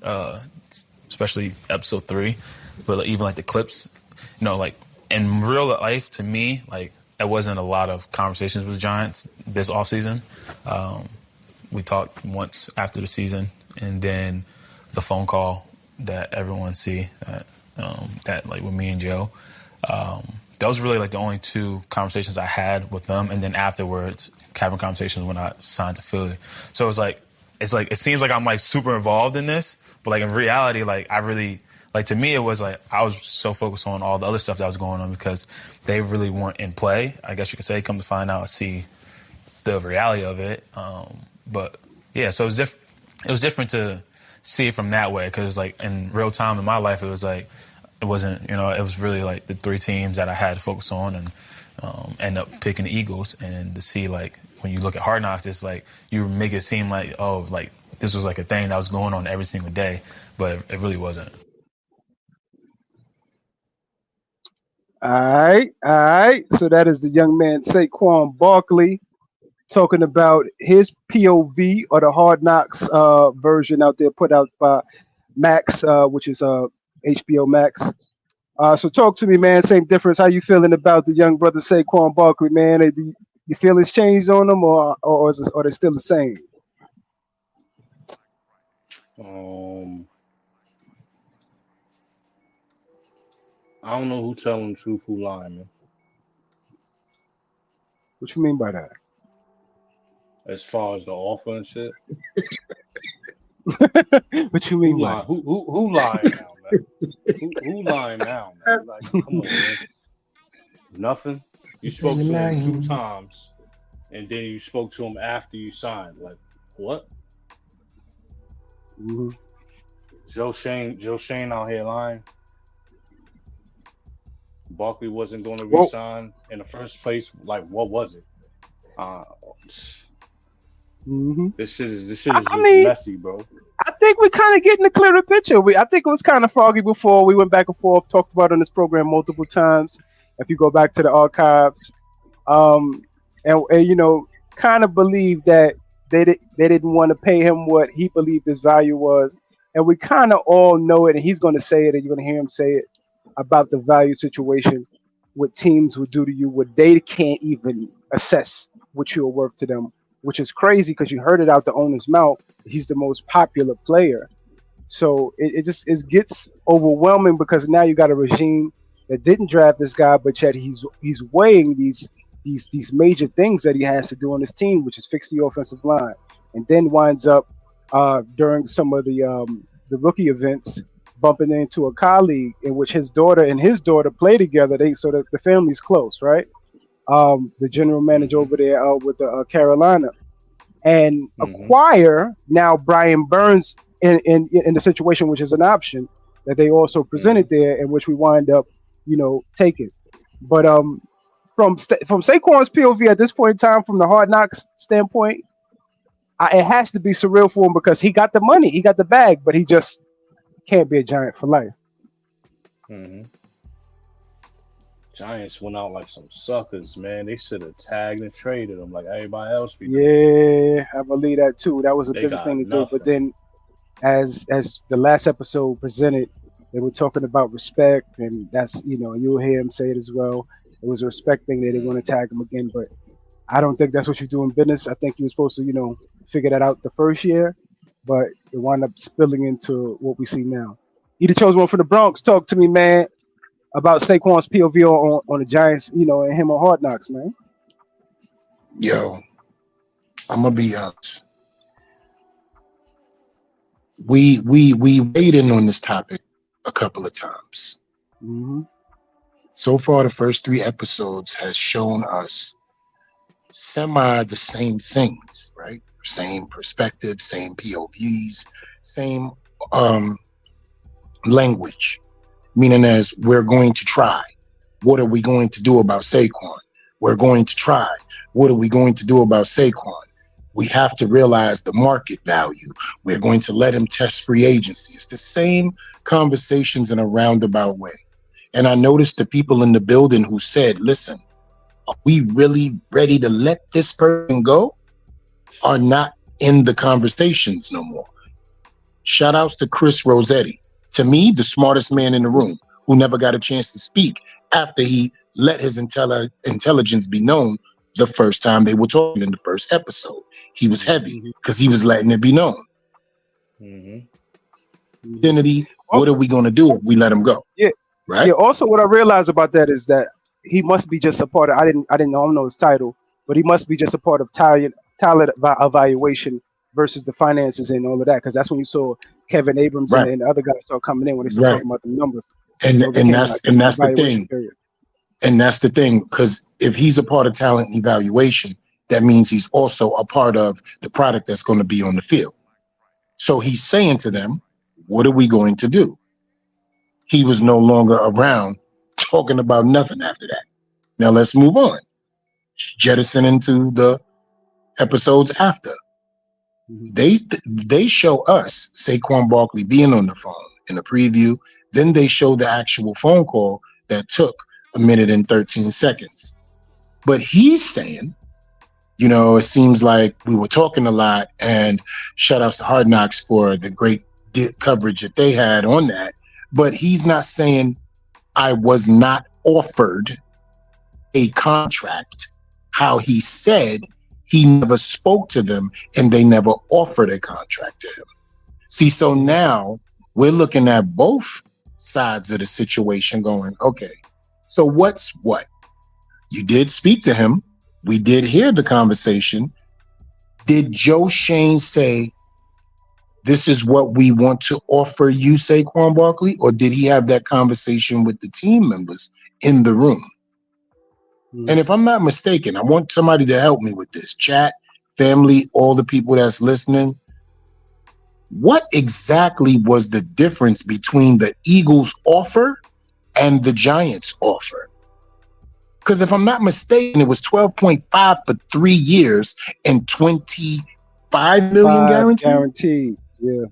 S7: especially episode 3, but even like the clips, you know, like in real life to me, like there wasn't a lot of conversations with the Giants this offseason. We talked once after the season, and then the phone call that everyone see that like with me and Joe. That was really like the only 2 conversations I had with them, and then afterwards having conversations when I signed to Philly. So it was like, it seems like I'm like super involved in this, but like in reality, like I really, like to me it was like I was so focused on all the other stuff that was going on because they really weren't in play, I guess you could say. Come to find out, see the reality of it. But yeah, so it was different to see it from that way, because like in real time in my life, it was like, it wasn't, you know, it was really like the 3 teams that I had to focus on and end up picking the Eagles. And to see like, when you look at Hard Knocks, it's like you make it seem like, oh, like this was like a thing that was going on every single day, but it really wasn't.
S2: All right. So that is the young man Saquon Barkley talking about his POV or the Hard Knocks version out there put out by Max, which is HBO Max. So talk to me, man. Same difference. How you feeling about the young brother Saquon Barkley, man? Do you feel it's changed on them, or are they still the same?
S3: I don't know who telling the truth, who lying, man.
S2: What you mean by that?
S3: As far as the offer and shit.
S2: What you mean
S3: Who
S2: by
S3: lying? Who lying now, man? Who lying now, man? Like, come on, man. Nothing. You spoke to him 2 times, and then you spoke to him after you signed. Like, what?
S2: Mm-hmm.
S3: Joe Shane out here lying. Barkley wasn't going to resign in the first place. Like, what was it? This shit is just messy, bro.
S2: I think we kind of getting a clearer picture. I think it was kind of foggy before. We went back and forth, talked about it on this program multiple times. If you go back to the archives, and you know, kind of believed that they didn't want to pay him what he believed his value was, and we kind of all know it. And he's going to say it, and you're going to hear him say it about the value situation, what teams would do to you, what they can't even assess what you're worth to them, which is crazy because you heard it out the owner's mouth. He's the most popular player. So it gets overwhelming because now you got a regime that didn't draft this guy, but yet he's weighing these major things that he has to do on his team, which is fix the offensive line, and then winds up during some of the rookie events bumping into a colleague in which his daughter play together. So that the family's close, right? The general manager over there with the Carolina, and acquire now Brian Burns in the situation, which is an option that they also presented there, in which we wind up, taking. But from Saquon's POV at this point in time, from the Hard Knocks standpoint, it has to be surreal for him because he got the money, he got the bag, but he just can't be a Giant for life.
S3: Giants went out like some suckers, man. They should have tagged and traded them like everybody else.
S2: Yeah, I believe that too. That was a business thing to do. But then, as the last episode presented, they were talking about respect, and that's you'll hear him say it as well. It was a respect thing. They didn't want to tag him again, but I don't think that's what you do in business. I think you were supposed to figure that out the first year, but it wound up spilling into what we see now. Either chose one from the Bronx. Talk to me, man, about Saquon's POV on the Giants, and him on Hard Knocks, man.
S5: Yo, I'm gonna be honest. We weighed in on this topic a couple of times. So far, the first 3 episodes has shown us semi the same things, right? Same perspective, same POVs, same language. Meaning as we're going to try. What are we going to do about Saquon? We're going to try. What are we going to do about Saquon? We have to realize the market value. We're going to let him test free agency. It's the same conversations in a roundabout way. And I noticed the people in the building who said, listen, are we really ready to let this person go? Are not in the conversations no more. Shout outs to Chris Rossetti. To me, the smartest man in the room, who never got a chance to speak after he let his intelligence be known the first time they were talking in the first episode. He was heavy because he was letting it be known. Identity, what are we going to do if we let him go?
S2: Yeah.
S5: Right.
S2: Yeah. Also, what I realized about that is that he must be just a part of, I don't know his title, but he must be just a part of talent evaluation versus the finances and all of that. Because that's when you saw Kevin Abrams and the other guys start coming in when they start talking about the numbers.
S5: And that's the thing. Period. And that's the thing, because if he's a part of talent evaluation, that means he's also a part of the product that's going to be on the field. So he's saying to them, what are we going to do? He was no longer around talking about nothing after that. Now let's move on. Jettison into the episodes after. They show us Saquon Barkley being on the phone in the preview. Then they show the actual phone call that took 1 minute and 13 seconds. But he's saying, it seems like we were talking a lot, and shout outs to Hard Knocks for the great coverage that they had on that. But he's not saying I was not offered a contract. How he said he never spoke to them and they never offered a contract to him. See, so now we're looking at both sides of the situation going, okay, so what's what? You did speak to him. We did hear the conversation. Did Joe Shane say, this is what we want to offer you, Saquon Barkley? Or did he have that conversation with the team members in the room? And if I'm not mistaken, I want somebody to help me with this. Chat, family, all the people that's listening. What exactly was the difference between the Eagles' offer and the Giants' offer? Because if I'm not mistaken, it was 12.5 for 3 years and 25 million guaranteed.
S2: Yeah.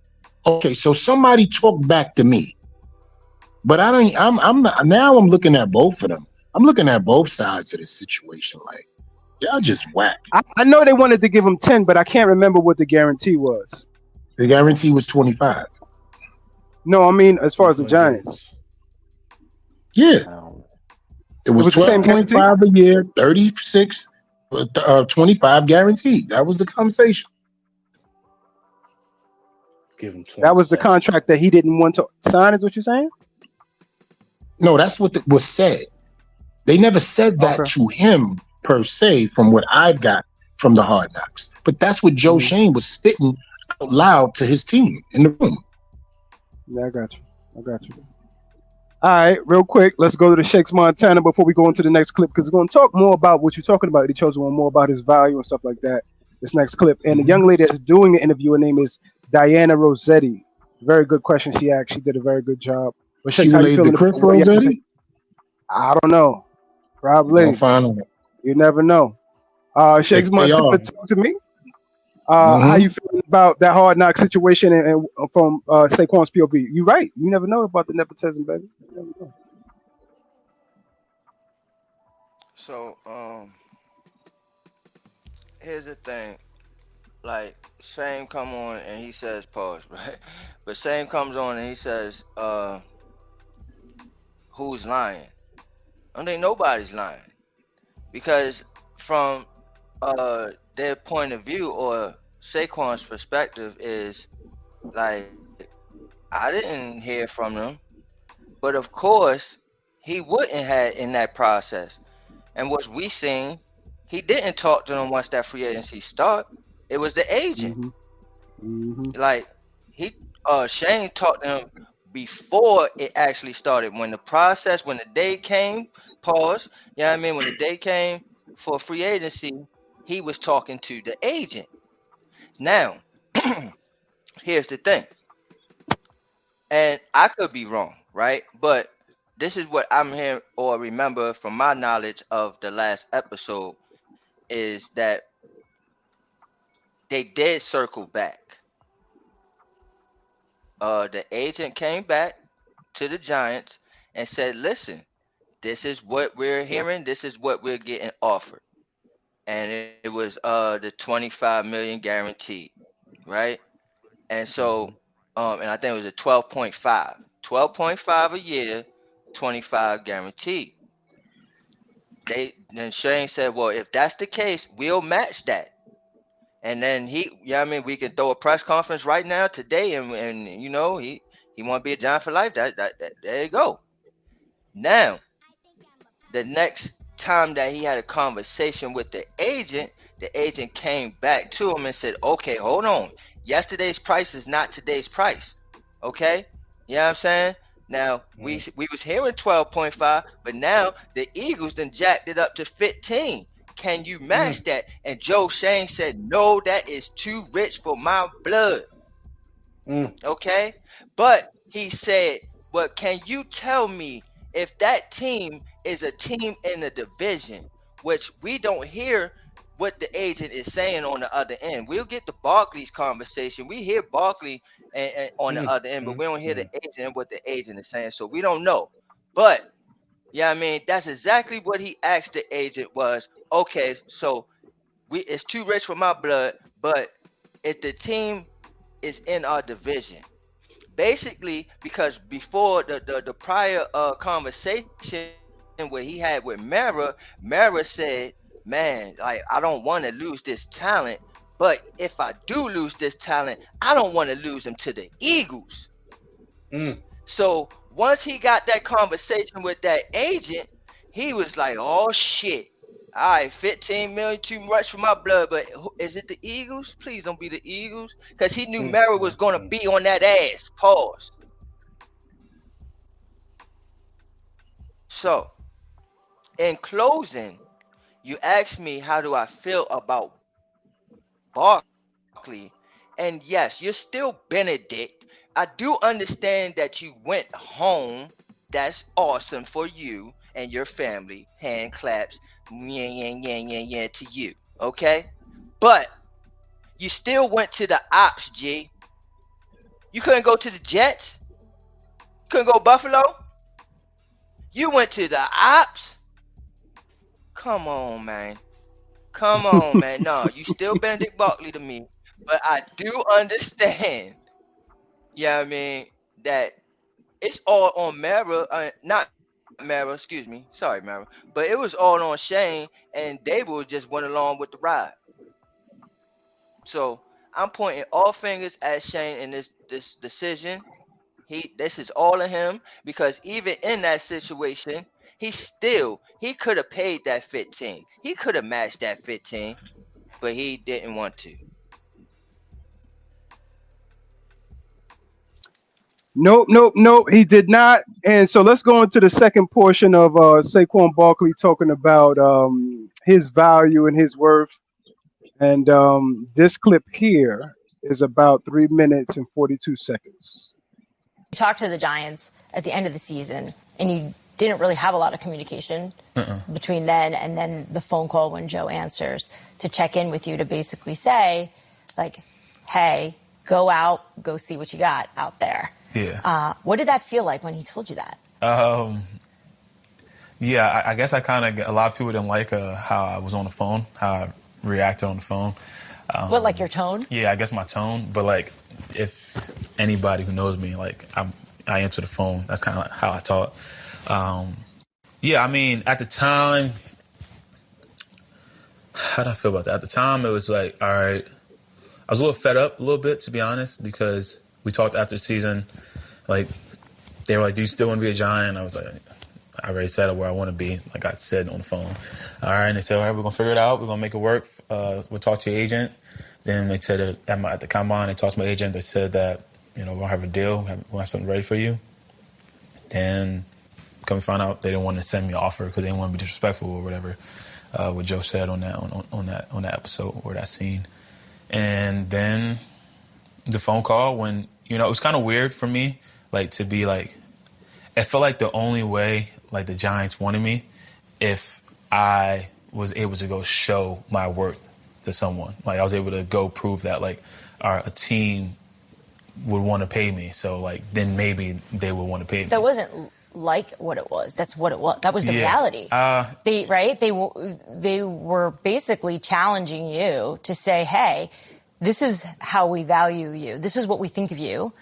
S5: Okay, so somebody talk back to me. But I'm not, now I'm looking at both of them. I'm looking at both sides of this situation. Like, y'all just whack.
S2: I know they wanted to give him 10, but I can't remember what the guarantee was.
S5: The guarantee was 25.
S2: No, I mean as far as the Giants.
S5: Yeah. It was
S2: the same
S5: 12.5 a year, 36, 25 guaranteed. That was the conversation.
S3: Give him 20.
S2: That was the contract that he didn't want to sign, is what you're saying?
S5: No, that's what was said. They never said that to him per se, from what I've got from the Hard Knocks. But that's what Joe Shane was spitting out loud to his team in the room.
S2: Yeah, I got you. All right, real quick, let's go to the Shakes Montana before we go into the next clip, because we're going to talk more about what you're talking about. He chose one more about his value and stuff like that. This next clip. And the young lady that's doing the interview, her name is Diana Rossetti. Very good question she asked. She did a very good job. But
S5: She related to Chris Rossetti?
S2: I don't know. Probably. You never know. Shakes Montana, talk to me. How you feeling about that Hard Knock situation and from Saquon's POV? You're right. You never know about the nepotism, baby. You never know.
S4: So, here's the thing. Like, Shane come on and he says, pause, right? But Shane comes on and he says, who's lying? I don't think nobody's lying. Because from their point of view, or Saquon's perspective, is like, I didn't hear from them, but of course he wouldn't have in that process. And what we seen, he didn't talk to them once that free agency start. It was the agent. Like, Shane talked to him before it actually started. When the day came, pause. You know what I mean? When the day came for free agency, he was talking to the agent. Now, here's the thing. And I could be wrong, right? But this is what I'm hearing or remember from my knowledge of the last episode, is that they did circle back. The agent came back to the Giants and said, listen, this is what we're hearing. This is what we're getting offered. And it was the 25 million guaranteed, right? And so, and I think it was a 12.5 a year, 25 guaranteed. Then Shane said, well, if that's the case, we'll match that. And then we can throw a press conference right now today, and he want to be a Giant for life. That there you go. Now, the next time that he had a conversation with the agent came back to him and said, okay, hold on. Yesterday's price is not today's price. Okay? You know what I'm saying? Now, we was hearing 12.5, but now the Eagles then jacked it up to 15. Can you match that? And Joe Shane said, no, that is too rich for my blood. Okay? But he said, well, can you tell me if that team is a team in the division, which we don't hear what the agent is saying on the other end. We'll get the Barkleys conversation. We hear Barkley and on the other end, but we don't hear the agent and what the agent is saying. So we don't know. But yeah, I mean, that's exactly what he asked the agent was, okay, so it's too rich for my blood, but if the team is in our division, basically, because before the prior conversation where he had with Mara said, man, like, I don't want to lose this talent, but if I do lose this talent, I don't want to lose him to the Eagles. So once he got that conversation with that agent, he was like, oh shit, all right, 15 million too much for my blood, but is it the Eagles? Please don't be the Eagles, because he knew Mara was going to be on that ass. Pause. So in closing, you asked me how do I feel about Barkley, and yes, you're still Benedict. I do understand that you went home. That's awesome for you and your family. Hand claps, yeah to you. Okay, but you still went to the ops, G. You couldn't go to the Jets. Couldn't go Buffalo. You went to the ops. Come on, man. Come on, man. No, you still Benedict Barkley to me, but I do understand. Yeah, I mean that it's all on Mara, not Mara. Excuse me, sorry, Mara. But it was all on Shane, and Dable just went along with the ride. So I'm pointing all fingers at Shane in this decision. This is all of him, because even in that situation, he could have paid that 15. He could have matched that 15, but he didn't want to.
S2: Nope. He did not. And so let's go into the second portion of Saquon Barkley talking about his value and his worth. And this clip here is about 3 minutes and 42 seconds.
S6: You talked to the Giants at the end of the season, and you didn't really have a lot of communication between then and then the phone call when Joe answers to check in with you to basically say, like, hey, go out, go see what you got out there.
S7: Yeah.
S6: What did that feel like when he told you that?
S7: Yeah, I guess a lot of people didn't like how I was on the phone, how I reacted on the phone.
S6: What, like your tone?
S7: Yeah, I guess my tone. But, like, if anybody who knows me, like, I answer the phone. That's kind of how I talk. Yeah, I mean, at the time, how did I feel about that? At the time, it was like, all right, I was a little fed up a little bit, to be honest, because we talked after the season. Like, they were like, do you still want to be a Giant? I was like, I already said where I want to be, like I said on the phone. All right, and they said, all right, we're going to figure it out. We're going to make it work. We'll talk to your agent. Then they said at the combine, they talked to my agent. They said that, we're going to have a deal. We'll have something ready for you. Then come to find out they didn't want to send me an offer because they didn't want to be disrespectful or whatever, what Joe said on that episode or that scene. And then the phone call when, it was kind of weird for me, like, to be like, it felt like the only way, like, the Giants wanted me if I was able to go show my worth to someone. Like, I was able to go prove that, like, a team would want to pay me. So, like, then maybe they would want to pay me.
S6: That wasn't like what it was. That's what it was. That was the reality. They were basically challenging you to say, hey, this is how we value you. This is what we think of you.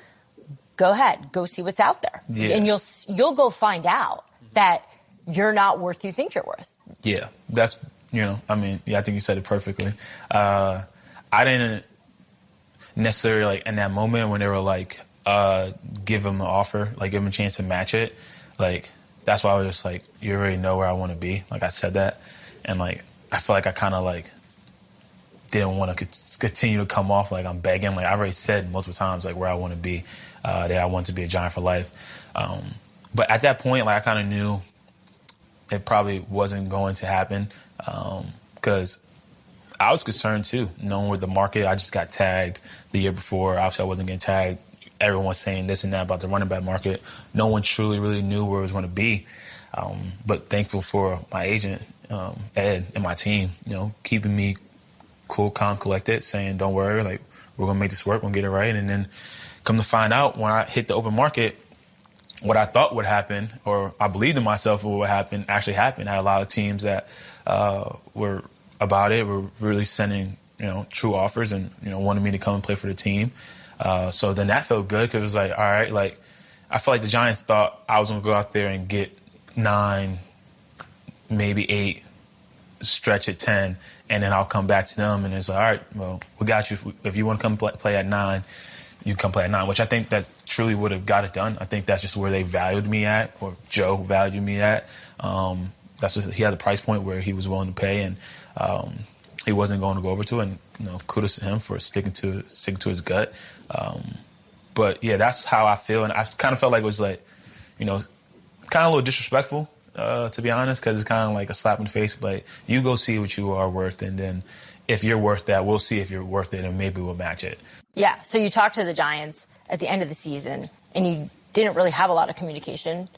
S6: Go ahead. Go see what's out there. Yeah. And you'll go find out that you're not worth you think you're worth.
S7: Yeah. That's, I think you said it perfectly. I didn't necessarily, like, in that moment when they were like, give them an offer, like, give them a chance to match it. Like, that's why I was just like, you already know where I want to be. Like, I said that. And, like, I feel like I kind of, like, didn't want to continue to come off like I'm begging. Like, I already said multiple times, like, where I want to be, that I want to be a Giant for life. But at that point, like, I kind of knew it probably wasn't going to happen because I was concerned too, knowing with the market. I just got tagged the year before. Obviously, I wasn't getting tagged. Everyone's saying this and that about the running back market. No one truly really knew where it was going to be. But thankful for my agent, Ed, and my team, keeping me cool, calm, collected, saying, don't worry, like, we're going to make this work, we're going to get it right. And then come to find out, when I hit the open market, what I thought would happen, or I believed in myself what would happen, actually happened. I had a lot of teams that were about it, were really sending, true offers and, wanted me to come and play for the team. So then that felt good because it was like, all right, like, I felt like the Giants thought I was going to go out there and get 9, maybe 8, stretch at 10, and then I'll come back to them. And it's like, all right, well, we got you. If you want to come play at 9, you come play at 9, which I think that truly would have got it done. I think that's just where they valued me at, or Joe valued me at. That's what, he had a price point where he was willing to pay, and he wasn't going to go over to it. And kudos to him for sticking to his gut. But yeah, that's how I feel, and I kind of felt like it was like, kind of a little disrespectful, to be honest, because it's kind of like a slap in the face. But you go see what you are worth, and then if you're worth that, we'll see if you're worth it, and maybe we'll match it.
S6: Yeah, so you talked to the Giants at the end of the season, and you didn't really have a lot of communication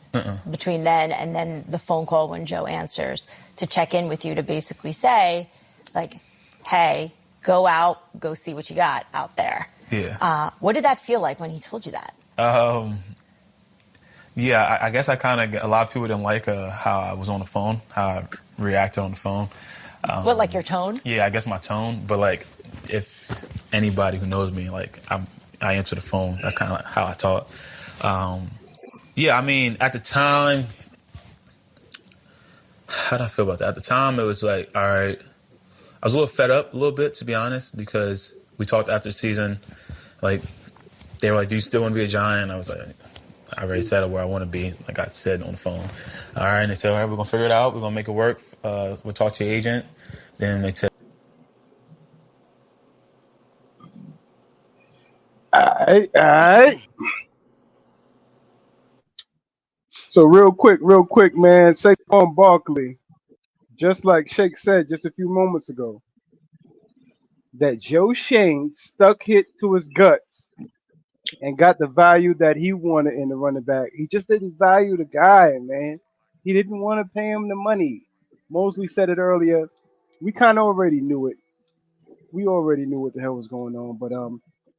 S6: between then and then the phone call when Joe answers to check in with you to basically say, like, hey, go out, go see what you got out there.
S7: Yeah.
S6: What did that feel like when he told you that?
S7: Yeah, I guess a lot of people didn't like how I was on the phone, how I reacted on the phone.
S6: What, like your tone?
S7: Yeah, I guess my tone. But, like, if anybody who knows me, like, I answer the phone. That's kind of like how I talk. Yeah, I mean, at the time, how did I feel about that? At the time, it was like, all right, I was a little fed up a little bit, to be honest, because we talked after the season. Like, they were like, do you still want to be a Giant? I was like, I already said where I want to be, like I said on the phone. All right, and they said, all right, we're going to figure it out. We're going to make it work. We'll talk to your agent. Then they said,
S2: all right. So real quick, man, Saquon Barkley, just like Shake said just a few moments ago, that Joe Shane stuck it to his guts and got the value that he wanted in the running back. He just didn't value the guy, man. He didn't want to pay him the money. Mosley said it earlier. We kind of already knew it. We already knew what the hell was going on. But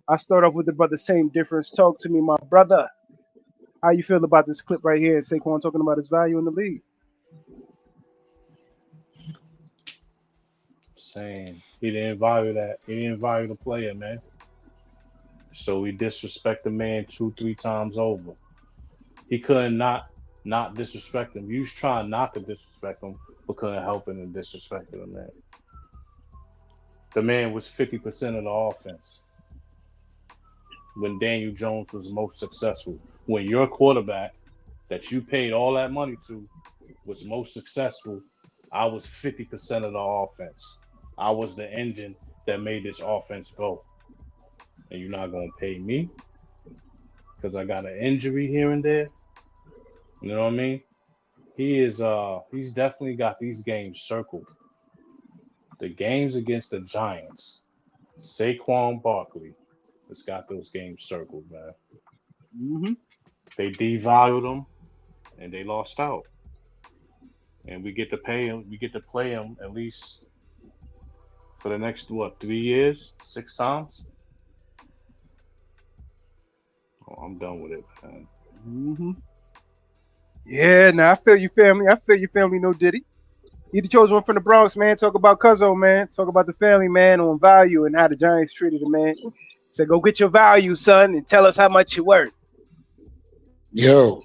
S2: I start off with the brother, same difference. Talk to me, my brother. How you feel about this clip right here? Saquon talking about his value in the league.
S3: Saying he didn't value that. He didn't value the player, man. So he disrespect the man 2-3 times over. He couldn't not disrespect him. You was trying not to disrespect him, but couldn't help it and disrespected him, man. The man was 50% of the offense when Daniel Jones was most successful. When your quarterback that you paid all that money to was most successful, I was 50% of the offense. I was the engine that made this offense go. And you're not going to pay me because I got an injury here and there. You know what I mean? He's definitely got these games circled. The games against the Giants, Saquon Barkley has got those games circled, man.
S2: Mm-hmm.
S3: They devalued him, and they lost out. And we get to pay him. We get to play him at least for the next 3 years, 6 times. Oh, I'm done with it, man.
S2: Mm-hmm. Yeah, now I feel you, family. No Diddy. He the chosen one from the Bronx, man. Talk about Cuzzo, man. Talk about the family, man, on value and how the Giants treated him, man. So go get your value, son, and tell us how much you're worth.
S5: Yo.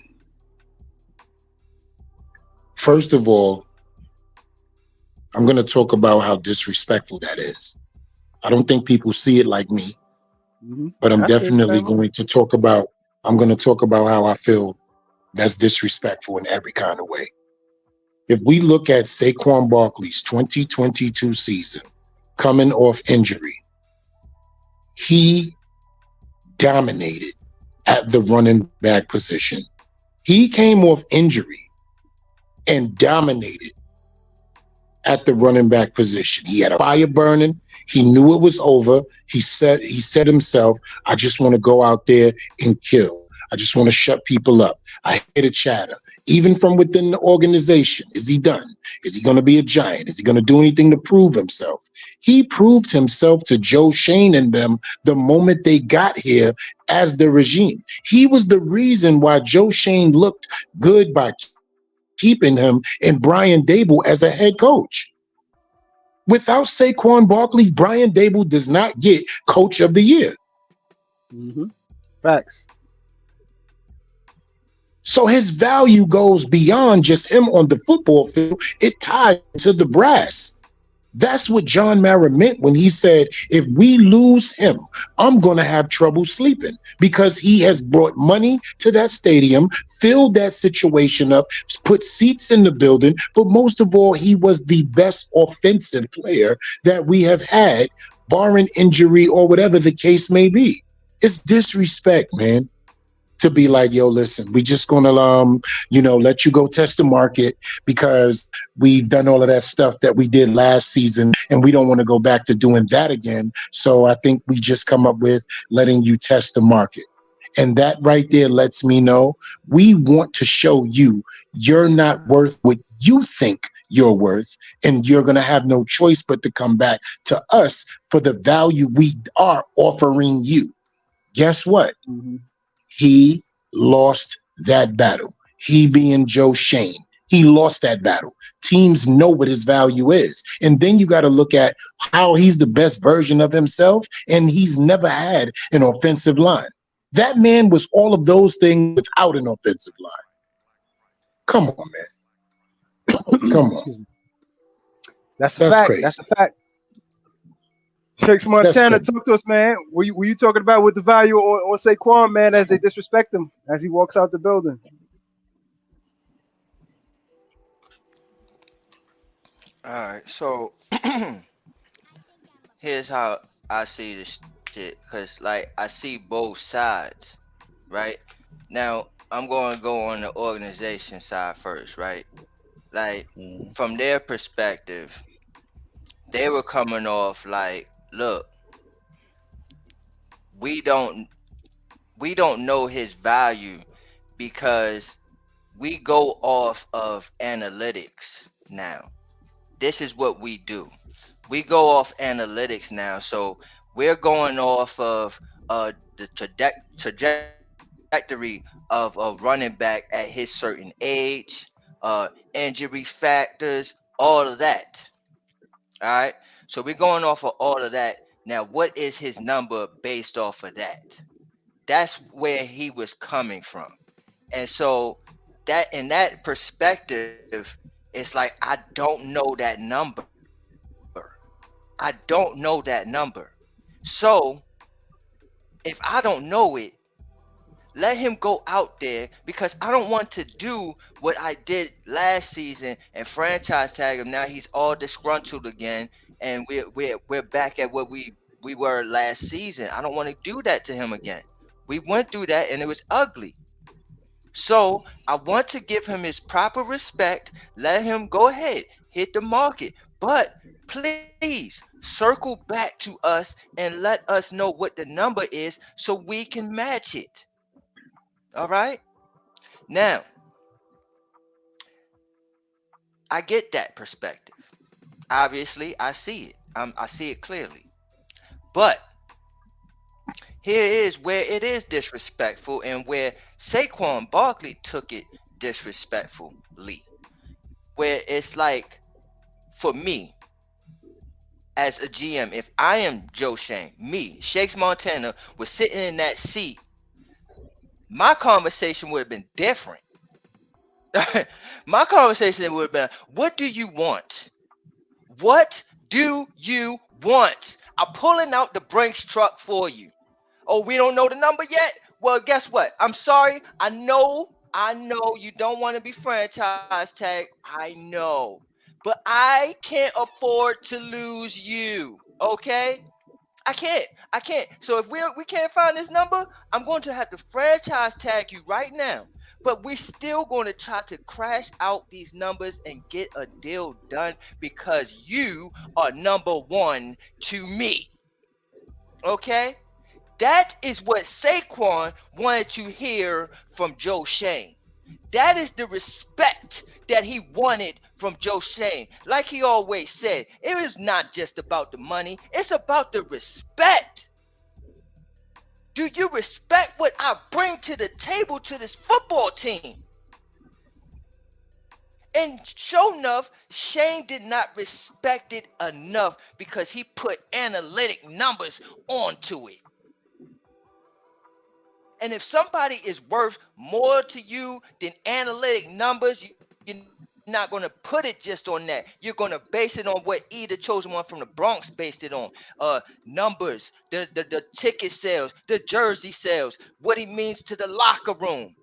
S5: First of all, I'm going to talk about how disrespectful that is. I don't think people see it like me, but I'm definitely going to talk about how I feel that's disrespectful in every kind of way. If we look at Saquon Barkley's 2022 season, coming off injury, he dominated at the running back position. He came off injury and dominated at the running back position. He had a fire burning. He knew it was over. He said himself, I just want to go out there and kill. I just want to shut people up. I hear the chatter, even from within the organization. Is he done? Is he going to be a Giant? Is he going to do anything to prove himself? He proved himself to Joe Shane and them the moment they got here as the regime. He was the reason why Joe Shane looked good by keeping him and Brian Dable as a head coach. Without Saquon Barkley, Brian Dable does not get Coach of the Year.
S2: Facts.
S5: So his value goes beyond just him on the football field. It ties to the brass. That's what John Mara meant when he said, if we lose him, I'm going to have trouble sleeping, because he has brought money to that stadium, filled that situation up, put seats in the building. But most of all, he was the best offensive player that we have had, barring injury or whatever the case may be. It's disrespect, man, to be like, yo, listen, we just gonna let you go test the market because we've done all of that stuff that we did last season and we don't want to go back to doing that again. So I think we just come up with letting you test the market. And that right there lets me know we want to show you you're not worth what you think you're worth, and you're going to have no choice but to come back to us for the value we are offering you. Guess what? He lost that battle. He being Joe Shane. He lost that battle. Teams know what his value is. And then you got to look at how he's the best version of himself, and he's never had an offensive line. That man was all of those things without an offensive line. Come on, man. Come on.
S2: That's a fact.
S5: Crazy.
S2: That's a fact. Shakes Montana, talk to us, man. Were you talking about with the value on Saquon, man, as they disrespect him as he walks out the building?
S4: All right, so here's how I see this shit, because like I see both sides, right? Now I'm going to go on the organization side first, right? Like from their perspective, they were coming off like, look, we don't know his value because we go off of analytics now. This is what we do. We go off analytics now. So we're going off of the trajectory of a running back at his certain age, injury factors, all of that. All right. So we're going off of all of that. Now, what is his number based off of that? That's where he was coming from. And so that in that perspective, it's like, I don't know that number. I don't know that number. So if I don't know it, let him go out there, because I don't want to do what I did last season and franchise tag him. Now he's all disgruntled again, and we're back at what we were last season. I don't want to do that to him again. We went through that and it was ugly. So I want to give him his proper respect. Let him go ahead, hit the market, but please circle back to us and let us know what the number is so we can match it. All right. Now, I get that perspective. Obviously, I see it. I see it clearly. But here is where it is disrespectful, and where Saquon Barkley took it disrespectfully. Where it's like, for me, as a GM, if I am Joe Shane, me, Shakes Montana, was sitting in that seat, my conversation would have been different. My conversation would have been, what do you want? What do you want? I'm pulling out the Brinks truck for you. Oh, we don't know the number yet? Well, guess what? I'm sorry. I know you don't want to be franchise tag. I know. But I can't afford to lose you. Okay? I can't. So if we can't find this number, I'm going to have to franchise tag you right now. But we're still going to try to crash out these numbers and get a deal done, because you are number one to me. Okay? That is what Saquon wanted to hear from Joe Shane. That is the respect that he wanted from Joe Shane. Like he always said, it is not just about the money. It's about the respect. Do you respect what I bring to the table to this football team? And sure enough, Shane did not respect it enough because he put analytic numbers onto it. And if somebody is worth more to you than analytic numbers, you're not going to put it just on that. You're going to base it on what the chosen one from the Bronx based it on. Numbers, the ticket sales, the jersey sales, what he means to the locker room,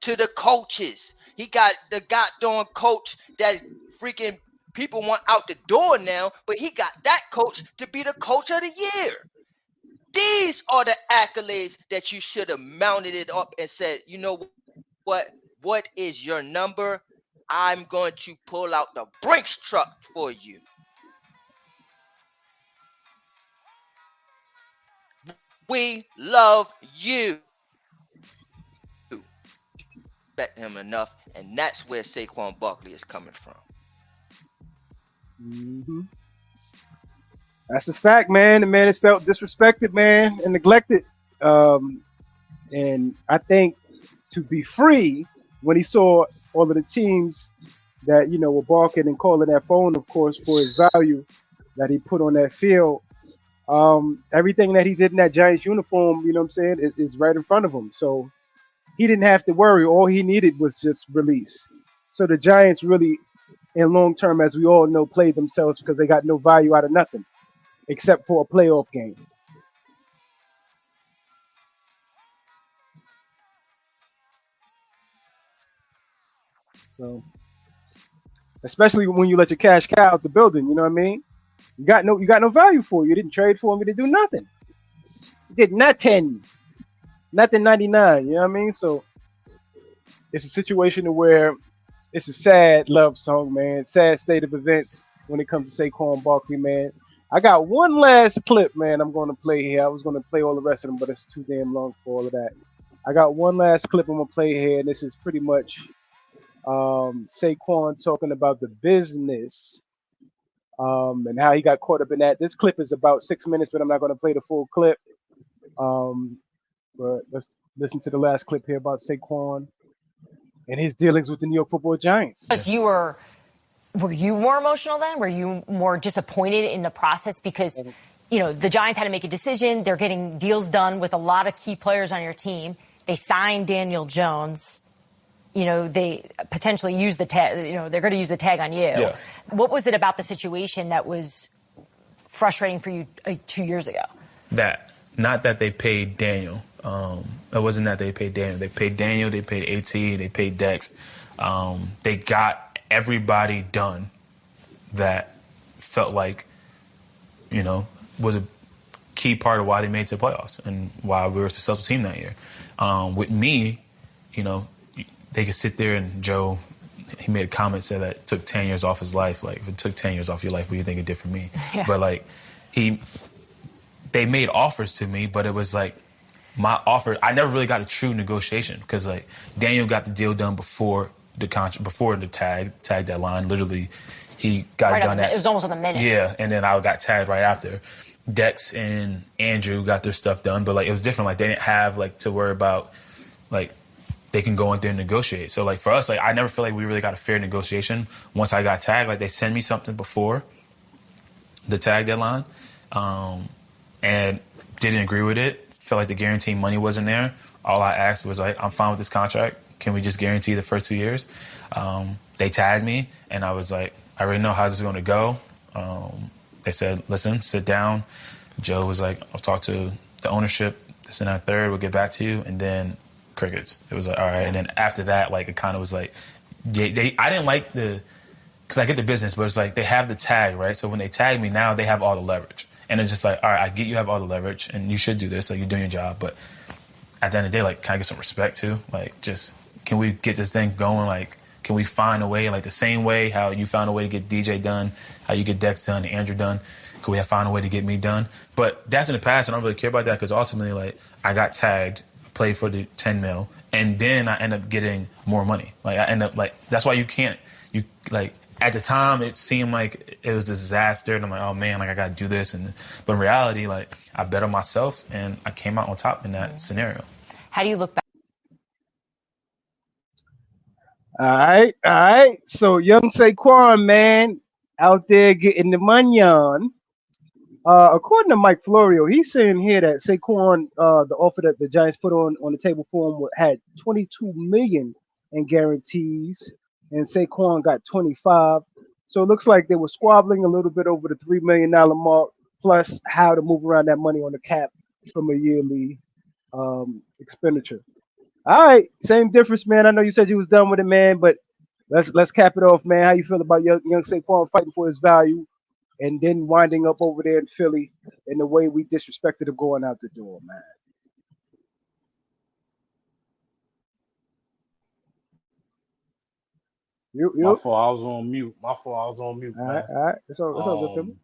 S4: to the coaches. He got the goddamn coach that freaking people want out the door now, but he got that coach to be the coach of the year. These are the accolades that you should have mounted it up and said, you know what? What is your number? I'm going to pull out the Brinks truck for you. We love you. Respect him enough, and that's where Saquon Barkley is coming from.
S2: Mm-hmm. That's a fact, man. The man has felt disrespected, man, and neglected. And I think to be free, when he saw all of the teams that, you know, were barking and calling that phone, of course, for his value that he put on that field, everything that he did in that Giants uniform, you know what I'm saying, is right in front of him. So he didn't have to worry. All he needed was just release. So the Giants really, in long term, as we all know, played themselves because they got no value out of nothing except for a playoff game. So, especially when you let your cash cow out the building, you know what I mean? You got no value for it. You didn't trade for him. You didn't do nothing. You did nothing 99. You know what I mean? So it's a situation where it's a sad love song, man. Sad state of events when it comes to Saquon Barkley, man. I got one last clip, man, I'm going to play here. I was going to play all the rest of them, but it's too damn long for all of that. I got one last clip I'm going to play here, and this is pretty much Saquon talking about the business and how he got caught up in that. This clip is about 6 minutes, but I'm not going to play the full clip. But let's listen to the last clip here about Saquon and his dealings with the New York Football Giants.
S6: Because were you more emotional then? Were you more disappointed in the process? Because, you know, the Giants had to make a decision. They're getting deals done with a lot of key players on your team. They signed Daniel Jones. You know, they potentially use the tag, you know, they're going to use the tag on you. Yeah. What was it about the situation that was frustrating for you 2 years ago?
S7: Not that they paid Daniel. It wasn't that they paid Daniel. They paid Daniel, they paid AT, they paid Dex. They got everybody done that felt like, you know, was a key part of why they made it to the playoffs and why we were a successful team that year. With me, you know, they could sit there and Joe, he made a comment, said that it took 10 years off his life. Like, if it took 10 years off your life, what do you think it did for me? Yeah. But, like, they made offers to me, but it was like my offer, I never really got a true negotiation because, like, Daniel got the deal done before the tag deadline. Literally, he got it done. It
S6: was almost on the minute.
S7: Yeah, and then I got tagged right after. Dex and Andrew got their stuff done, but, like, it was different. Like, they didn't have, like, to worry about, like, they can go in there and negotiate. So, like, for us, like, I never feel like we really got a fair negotiation once I got tagged. Like, they send me something before the tag deadline and didn't agree with it. Felt like the guarantee money wasn't there. All I asked was, like, I'm fine with this contract. Can we just guarantee the first 2 years? They tagged me, and I was like, I already know how this is going to go. They said, listen, sit down. Joe was like, I'll talk to the ownership, this and that third, we'll get back to you. And then crickets. It was like, all right. And then after that, like, it kind of was like, I didn't like because I get the business, but it's like they have the tag, right? So when they tag me now, they have all the leverage. And it's just like, all right, I get you have all the leverage, and you should do this, like, you're doing your job. But at the end of the day, like, can I get some respect too? Like, just, can we get this thing going? Like, can we find a way, like, the same way how you found a way to get DJ done, how you get Dex done, Andrew done? Could we have found a way to get me done? But that's in the past. I don't really care about that because ultimately, like, I got tagged, played for the 10 mil, and then I end up getting more money. Like, I end up, like, that's why you like, at the time, it seemed like it was a disaster, and I'm like, oh man, like, I gotta do this. But in reality, like, I bet on myself, and I came out on top in that scenario.
S6: How do you look back?
S2: All right. So young Saquon, man, out there getting the money on. According to Mike Florio, he's saying here that Saquon, the offer that the Giants put on the table for him had $22 million in guarantees, and Saquon got 25. So it looks like they were squabbling a little bit over the $3 million mark, plus how to move around that money on the cap from a yearly expenditure. All right, same difference, man. I know you said you was done with it, man, but let's cap it off, man. How you feel about young Saquon fighting for his value and then winding up over there in Philly in the way we disrespected him going out the door, man?
S3: My fault, I was on mute. Man.
S2: All right. It's all good.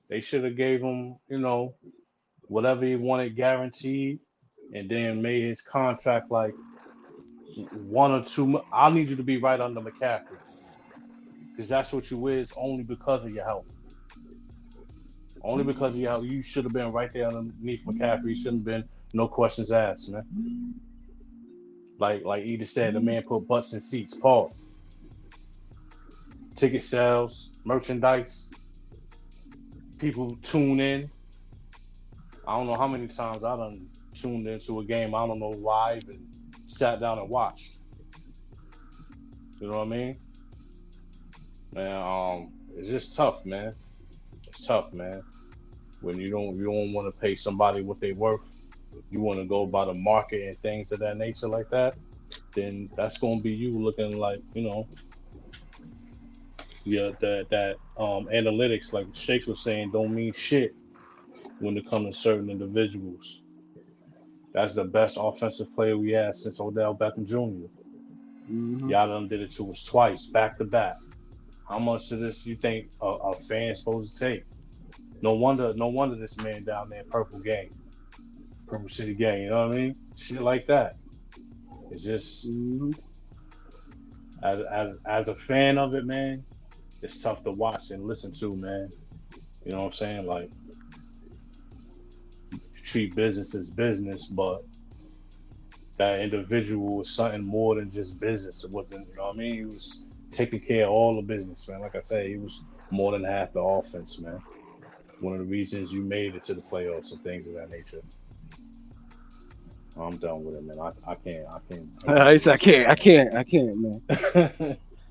S3: They should have gave him, whatever he wanted guaranteed, and then made his contract like 1 or 2. I need you to be right under McCaffrey, because that's what you is only because of your health. Only because of your health. You should have been right there underneath McCaffrey. You shouldn't have been no questions asked, man. Like Edith said, the man put butts in seats. Pause. Ticket sales, merchandise, people tune in. I don't know how many times I done tuned into a game I don't know live and sat down and watched. You know what I mean? Man, it's just tough, man. It's tough, man. When you don't want to pay somebody what they worth, you want to go by the market and things of that nature like that, then that's gonna be you looking like, that analytics, like Shakes was saying, don't mean shit when it comes to certain individuals. That's the best offensive player we had since Odell Beckham Jr.
S2: Mm-hmm.
S3: Y'all done did it to us twice, back to back. How much of this you think a fan's supposed to take? No wonder this man down there, Purple City Gang, you know what I mean? Shit like that. It's just, as a fan of it, man, it's tough to watch and listen to, man. You know what I'm saying? Like, treat business as business, but that individual was something more than just business. It wasn't, you know what I mean? He was taking care of all the business, man. Like I said, he was more than half the offense, man. One of the reasons you made it to the playoffs and things of that nature. I'm done with it, man. I can't.
S2: I can't, man.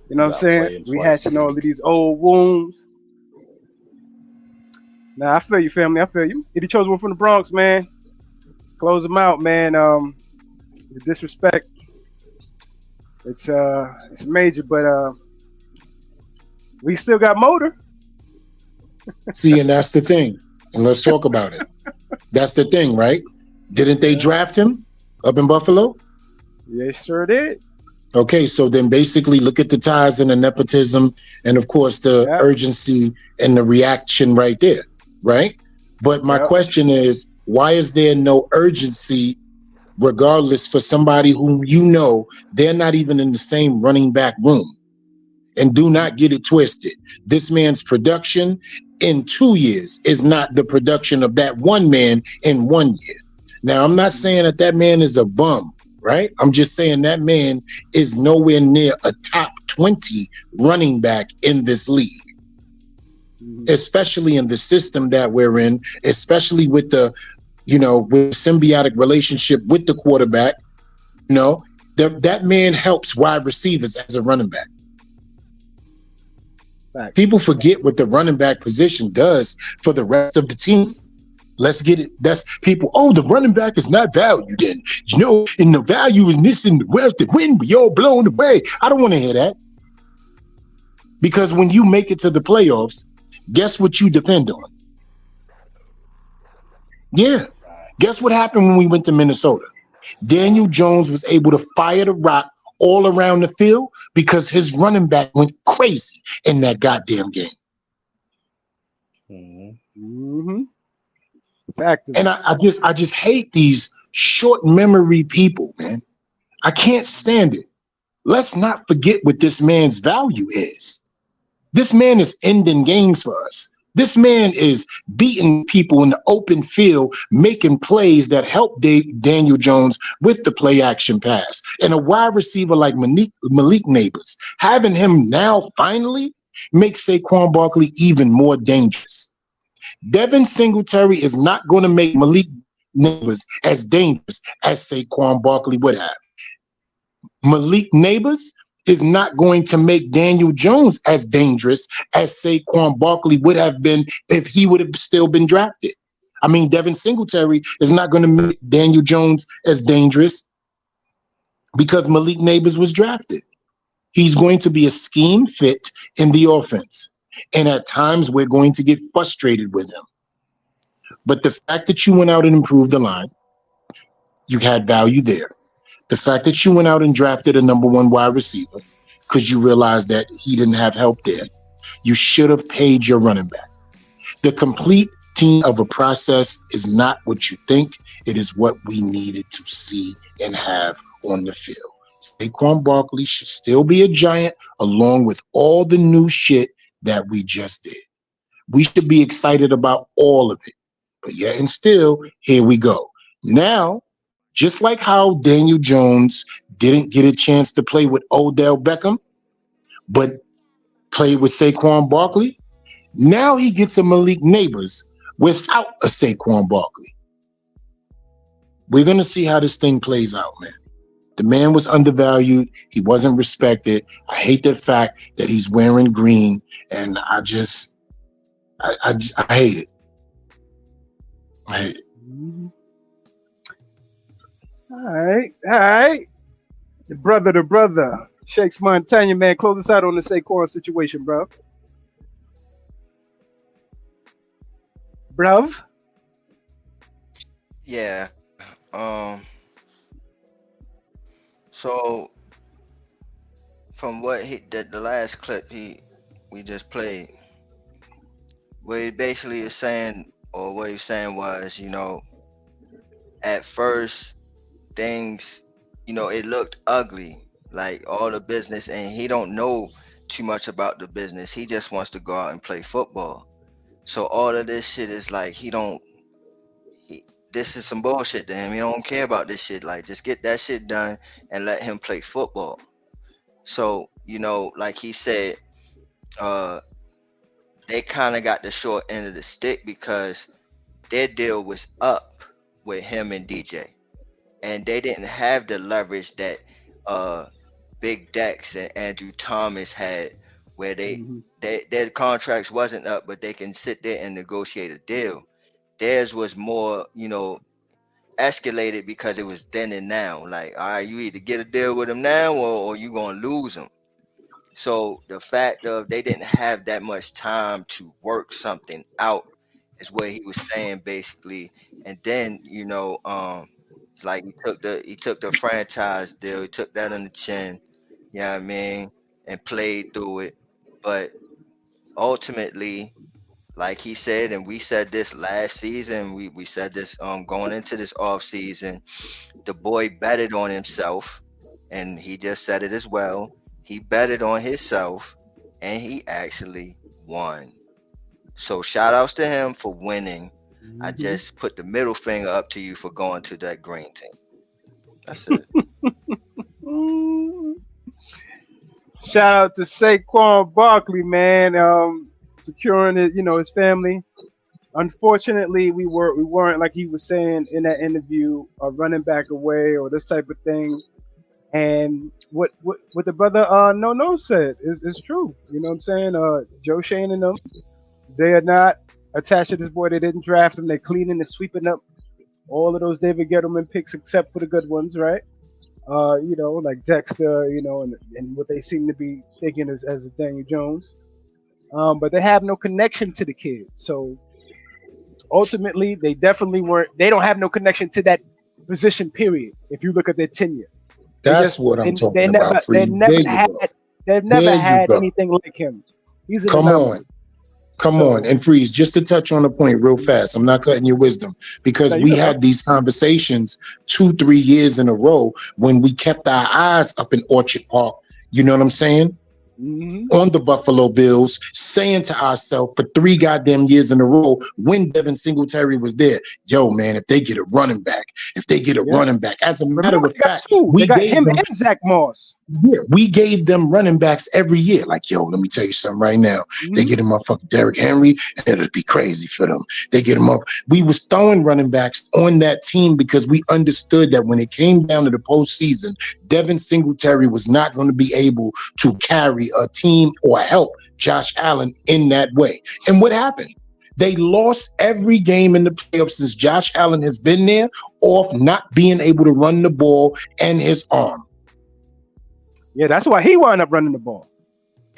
S2: You know what I'm saying? Rehashing all of these old wounds. Nah, I feel you, family. I feel you. If you chose one from the Bronx, man, close them out, man. The disrespect, it's major, but we still got motor.
S5: See, and that's the thing. And let's talk about it. That's the thing, right? Didn't they draft him up in Buffalo?
S2: They sure did.
S5: Okay, so then basically look at the ties and the nepotism and, of course, the urgency and the reaction right there, right? But my question is, why is there no urgency regardless for somebody whom they're not even in the same running back room? And do not get it twisted. This man's production in 2 years is not the production of that one man in 1 year. Now, I'm not saying that man is a bum, right? I'm just saying that man is nowhere near a top 20 running back in this league, especially in the system that we're in, especially with the, with symbiotic relationship with the quarterback. That man helps wide receivers as a running back. People forget what the running back position does for the rest of the team. Let's get it. That's people. Oh, the running back is not valued. And and the value is missing the wealth and when we all blown away. I don't want to hear that. Because when you make it to the playoffs, guess what you depend on? Yeah. Guess what happened when we went to Minnesota? Daniel Jones was able to fire the rock all around the field because his running back went crazy in that goddamn game.
S2: Mm-hmm. Fact.
S5: And I just hate these short memory people, man. I can't stand it. Let's not forget what this man's value is. This man is ending games for us. This man is beating people in the open field, making plays that help Daniel Jones with the play action pass. And a wide receiver like Malik Neighbors, having him now finally makes Saquon Barkley even more dangerous. Devin Singletary is not going to make Malik Neighbors as dangerous as Saquon Barkley would have. Malik Neighbors is not going to make Daniel Jones as dangerous as Saquon Barkley would have been if he would have still been drafted. I mean, Devin Singletary is not going to make Daniel Jones as dangerous because Malik Neighbors was drafted. He's going to be a scheme fit in the offense. And at times, we're going to get frustrated with him. But the fact that you went out and improved the line, you had value there. The fact that you went out and drafted a number one wide receiver because you realized that he didn't have help there, you should have paid your running back. The complete team of a process is not what you think. It is what we needed to see and have on the field. Saquon Barkley should still be a giant along with all the new shit that we just did. We should be excited about all of it. But yet and still, here we go. Now, just like how Daniel Jones didn't get a chance to play with Odell Beckham, but played with Saquon Barkley, now he gets a Malik Neighbors without a Saquon Barkley. We're going to see how this thing plays out, man. The man was undervalued. He wasn't respected. I hate the fact that he's wearing green, and I hate it. I hate it.
S2: All right. The brother. Shakes Montana, man. Close us out on the Saquon situation, bro. Bruv?
S4: Yeah. So from what the last clip we just played, what he basically is saying, or what he's saying was, at first things, it looked ugly, like all the business, and he don't know too much about the business. He just wants to go out and play football. So all of this shit is like this is some bullshit to him. He don't care about this shit. Like, just get that shit done and let him play football. So, like he said, they kind of got the short end of the stick because their deal was up with him and DJ. And they didn't have the leverage that Big Dex and Andrew Thomas had, where their contracts wasn't up, but they can sit there and negotiate a deal. Theirs was more, escalated because it was then and now. Like, all right, you either get a deal with him now or you gonna lose him. So the fact of they didn't have that much time to work something out is what he was saying basically. And then, it's like he took the franchise deal, he took that on the chin, you know what I mean, and played through it. But ultimately, like he said, and we said this last season, we said this going into this off season, the boy betted on himself, and he just said it as well. He betted on himself, and he actually won. So shout outs to him for winning. I just put the middle finger up to you for going to that green team. That's it.
S2: Shout out to Saquon Barkley, man. Securing his family. Unfortunately, we weren't, like he was saying in that interview, a running back away or this type of thing. And what the brother no said is true. You know what I'm saying? Joe Shane and them, they are not attached to this boy. They didn't draft him. They're cleaning and sweeping up all of those David Gettleman picks except for the good ones, right? Like Dexter, and what they seem to be thinking as Daniel Jones. But they have no connection to the kid. So ultimately, they definitely weren't. They don't have no connection to that position, period. If you look at their tenure.
S5: That's what I'm talking about.
S2: They've never had anything like him. He's
S5: Come on. Come on, and Freeze, just to touch on the point real fast. I'm not cutting your wisdom, because we had these conversations 2-3 years in a row when we kept our eyes up in Orchard Park. You know what I'm saying? On the Buffalo Bills, saying to ourselves for 3 goddamn years in a row when Devin Singletary was there, yo, man, if they get a running back, running back. As a matter of fact,
S2: we got him and Zach Moss.
S5: Yeah, we gave them running backs every year. Like, yo, let me tell you something right now. They get him motherfucking Derrick Henry, and it'll be crazy for them. They get him up. We was throwing running backs on that team because we understood that when it came down to the postseason, Devin Singletary was not going to be able to carry a team or help Josh Allen in that way. And what happened? They lost every game in the playoffs since Josh Allen has been there off not being able to run the ball and his arm.
S2: Yeah, that's why he wound up running the ball.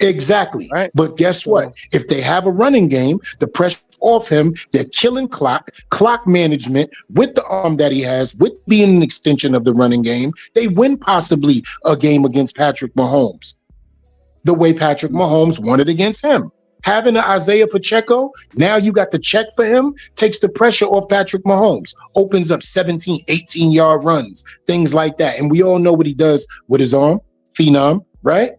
S5: Exactly. Right? But guess what? If they have a running game, the pressure off him, they're killing clock management with the arm that he has, with being an extension of the running game. They win possibly a game against Patrick Mahomes the way Patrick Mahomes won it against him. Having an Isaiah Pacheco, now you got the check for him, takes the pressure off Patrick Mahomes, opens up 17, 18-yard runs, things like that. And we all know what he does with his arm. Phenom, right?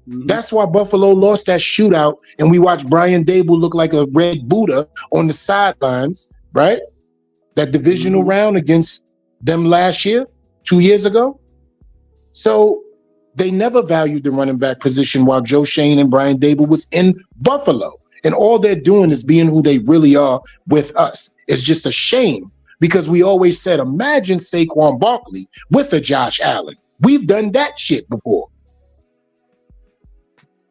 S5: That's why Buffalo lost that shootout, and we watched Brian Dable look like a red Buddha on the sidelines, right? That divisional round against them last year, 2 years ago. So they never valued the running back position while Joe Shane and Brian Dable was in Buffalo. And all they're doing is being who they really are with us. It's just a shame, because we always said, imagine Saquon Barkley with a Josh Allen. We've done that shit before.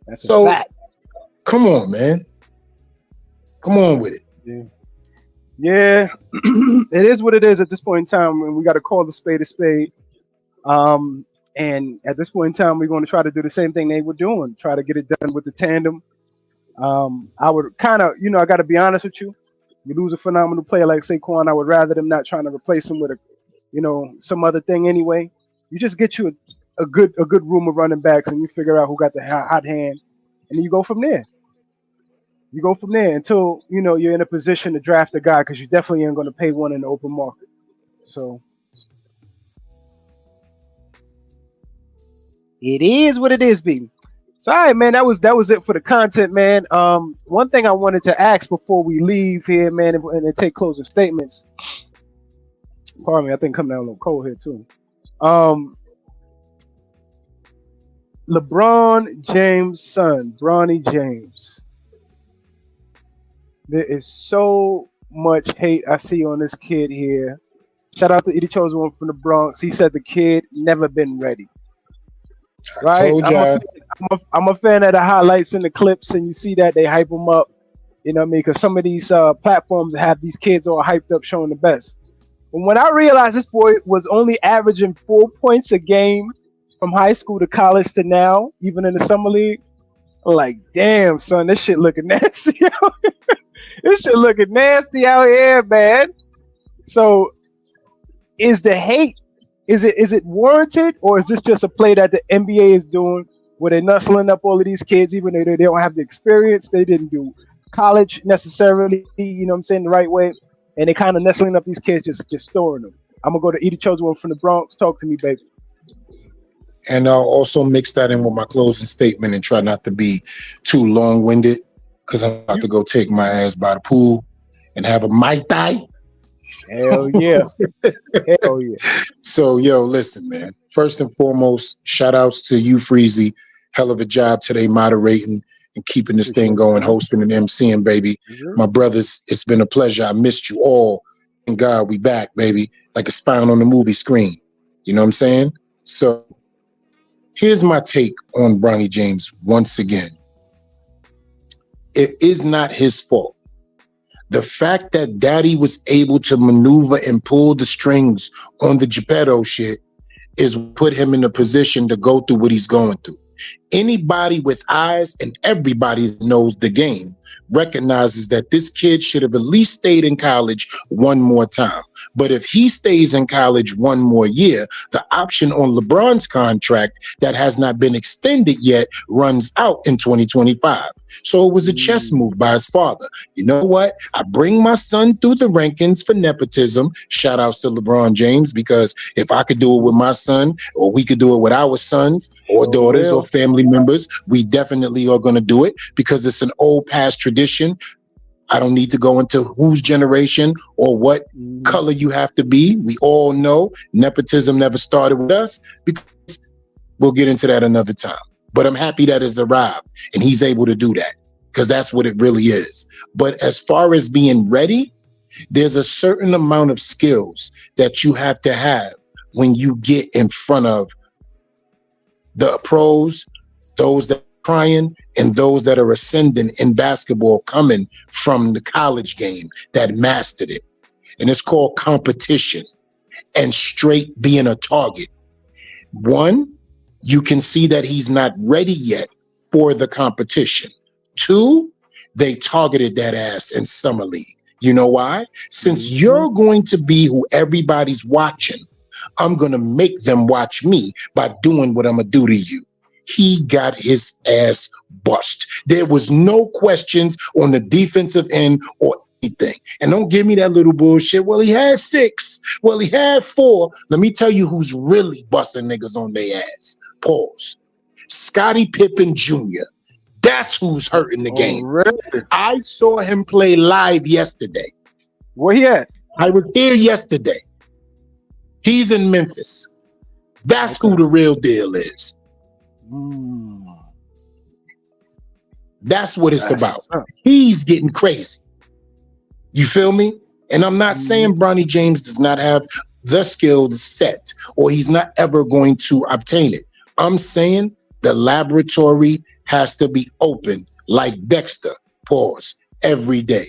S2: That's so, a fact.
S5: Come on, man. Come on with it.
S2: Yeah. It is what it is at this point in time, and we got to call the spade a spade. And at this point in time, we're going to try to do the same thing they were doing, try to get it done with the tandem. I would kind of, I got to be honest with you. You lose a phenomenal player like Saquon, I would rather them not trying to replace him with some other thing anyway. You just get you a good room of running backs, and you figure out who got the hot hand, and then you go from there. You go from there until you're in a position to draft a guy, because you definitely ain't going to pay one in the open market. So it is what it is, baby. So all right, man, that was it for the content, man. One thing I wanted to ask before we leave here, man, and take closing statements. Pardon me, I think coming down a little cold here too. LeBron James' son, Bronny James. There is so much hate I see on this kid here. Shout out to Edie Chosen One from the Bronx. He said the kid never been ready. Right? I'm a fan of the highlights and the clips, and you see that they hype them up. You know what I mean? Because some of these platforms have these kids all hyped up, showing the best. But when I realized this boy was only averaging 4 points a game from high school to college to now, even in the summer league, I'm like, damn, son, this shit looking nasty. This shit looking nasty out here, man. So, is the hate? Is it warranted, or is this just a play that the NBA is doing, where they're nuzzling up all of these kids, even though they don't have the experience, they didn't do college necessarily, the right way, and they kind of nuzzling up these kids, just storing them. I'm gonna go to Edie Chosen One from the Bronx. Talk to me, baby.
S5: And I'll also mix that in with my closing statement and try not to be too long-winded, because I'm about to go take my ass by the pool and have a Mai Tai.
S2: Hell yeah. Hell yeah.
S5: So, listen, man. First and foremost, shout outs to you, Freezy. Hell of a job today moderating and keeping this thing going, hosting and MCing, baby. My brothers, it's been a pleasure. I missed you all. And God, we back, baby. Like a spine on the movie screen. You know what I'm saying? So, here's my take on Bronny James once again. It is not his fault. The fact that daddy was able to maneuver and pull the strings on the Geppetto shit is put him in a position to go through what he's going through. Anybody with eyes and everybody that knows the game recognizes that this kid should have at least stayed in college one more time. But if he stays in college one more year, the option on LeBron's contract that has not been extended yet runs out in 2025. So it was a chess move by his father. You know what? I bring my son through the rankings for nepotism. Shout outs to LeBron James, because if I could do it with my son, or we could do it with our sons or daughters or family members, we definitely are going to do it, because it's an old past tradition. I don't need to go into whose generation or what color you have to be. We all know nepotism never started with us, because we'll get into that another time. But I'm happy that it's arrived and he's able to do that, because that's what it really is. But as far as being ready, there's a certain amount of skills that you have to have when you get in front of the pros, those that are trying, and those that are ascending in basketball coming from the college game that mastered it. And it's called competition and straight being a target. One, you can see that he's not ready yet for the competition. Two, they targeted that ass in summer league. You know why? Since you're going to be who everybody's watching, I'm going to make them watch me by doing what I'm going to do to you. He got his ass bust. There was no questions on the defensive end or anything. And don't give me that little bullshit. Well, he had 6. Well, he had 4. Let me tell you who's really busting niggas on their ass. Pause. Scottie Pippen Jr. That's who's hurting the game.
S2: Really?
S5: I saw him play live yesterday.
S2: Where he at?
S5: I was here yesterday. He's in Memphis. That's who the real deal is. That's what it's about. He's getting crazy. You feel me? And I'm not saying Bronny James does not have the skill set, or he's not ever going to obtain it. I'm saying the laboratory has to be open like Dexter, pause, every day,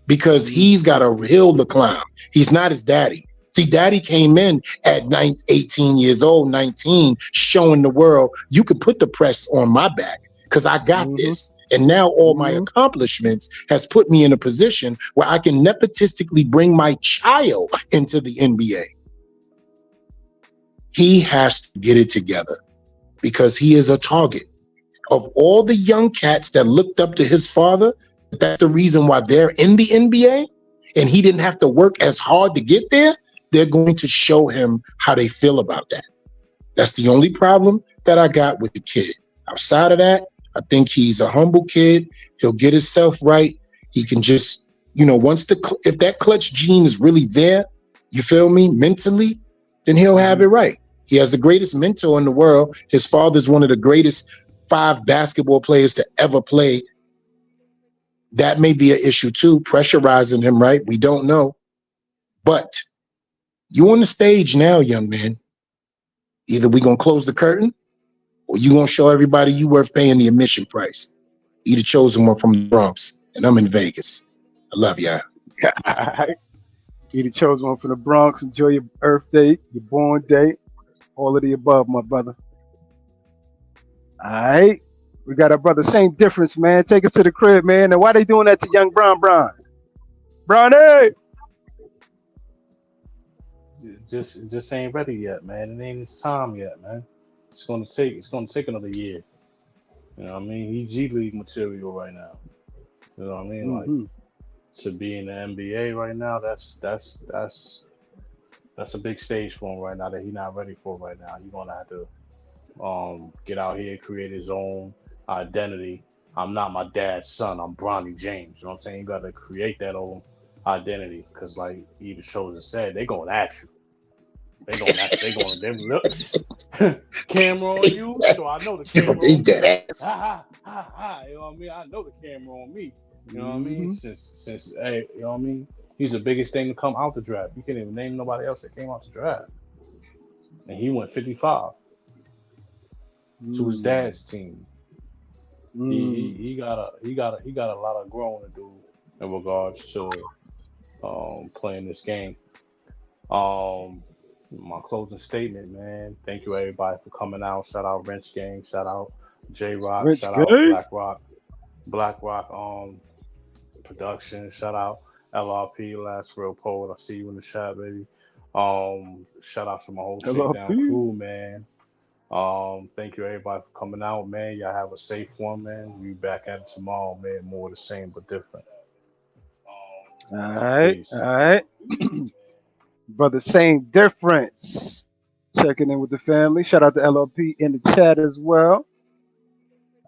S5: because he's got a hill to climb. He's not his daddy. See, daddy came in at 18 years old, 19, showing the world, you can put the press on my back because I got this. And now all my accomplishments has put me in a position where I can nepotistically bring my child into the NBA. He has to get it together, because he is a target. Of all the young cats that looked up to his father, that's the reason why they're in the NBA, and he didn't have to work as hard to get there. They're going to show him how they feel about that. That's the only problem that I got with the kid. Outside of that, I think he's a humble kid. He'll get himself right. He can just, if that clutch gene is really there, you feel me, mentally, then he'll have it right. He has the greatest mentor in the world. His father's one of the greatest 5 basketball players to ever play. That may be an issue too, pressurizing him, right? We don't know. But you on the stage now, young man. Either we're going to close the curtain, or you going to show everybody you worth paying the admission price. You the chosen one from the Bronx, and I'm in Vegas. I love y'all.
S2: You the chosen one from the Bronx. Enjoy your birthday, your born day, all of the above, my brother. All right. We got our brother, same difference, man. Take us to the crib, man. And why they doing that to young Bron? Bronny!
S3: Just ain't ready yet, man. It ain't his time yet, man. It's gonna take another year. You know what I mean? He's G League material right now. You know what I mean? Like, to be in the NBA right now, that's a big stage for him right now that he's not ready for right now. He's gonna have to get out here, create his own identity. I'm not my dad's son. I'm Bronny James. You know what I'm saying? You got to create that own identity, because, like Eva Chosen said, they gonna ask you. They look camera on you, so I know the camera on me. You know what I mean? I know the camera on me. You know what I mean? Since hey, you know what I mean? He's the biggest thing to come out the draft. You can't even name nobody else that came out the draft. And he went 55 to his dad's team. He got a lot of growing to do in regards to playing this game. My closing statement, man. Thank you everybody for coming out. Shout out Wrench Gang. Shout out J Rock. Shout out Black Rock. production. Shout out LRP, Last Real Poet. I see you in the chat, baby. Shout out to my whole Shakedown
S2: LRP.
S3: crew, man. Thank you everybody for coming out, man. Y'all have a safe one, man. We back at it tomorrow, man. More of the same but different.
S2: All right, all
S3: Peace.
S2: right. Brother, same difference. Checking in with the family. Shout out to LRP in the chat as well.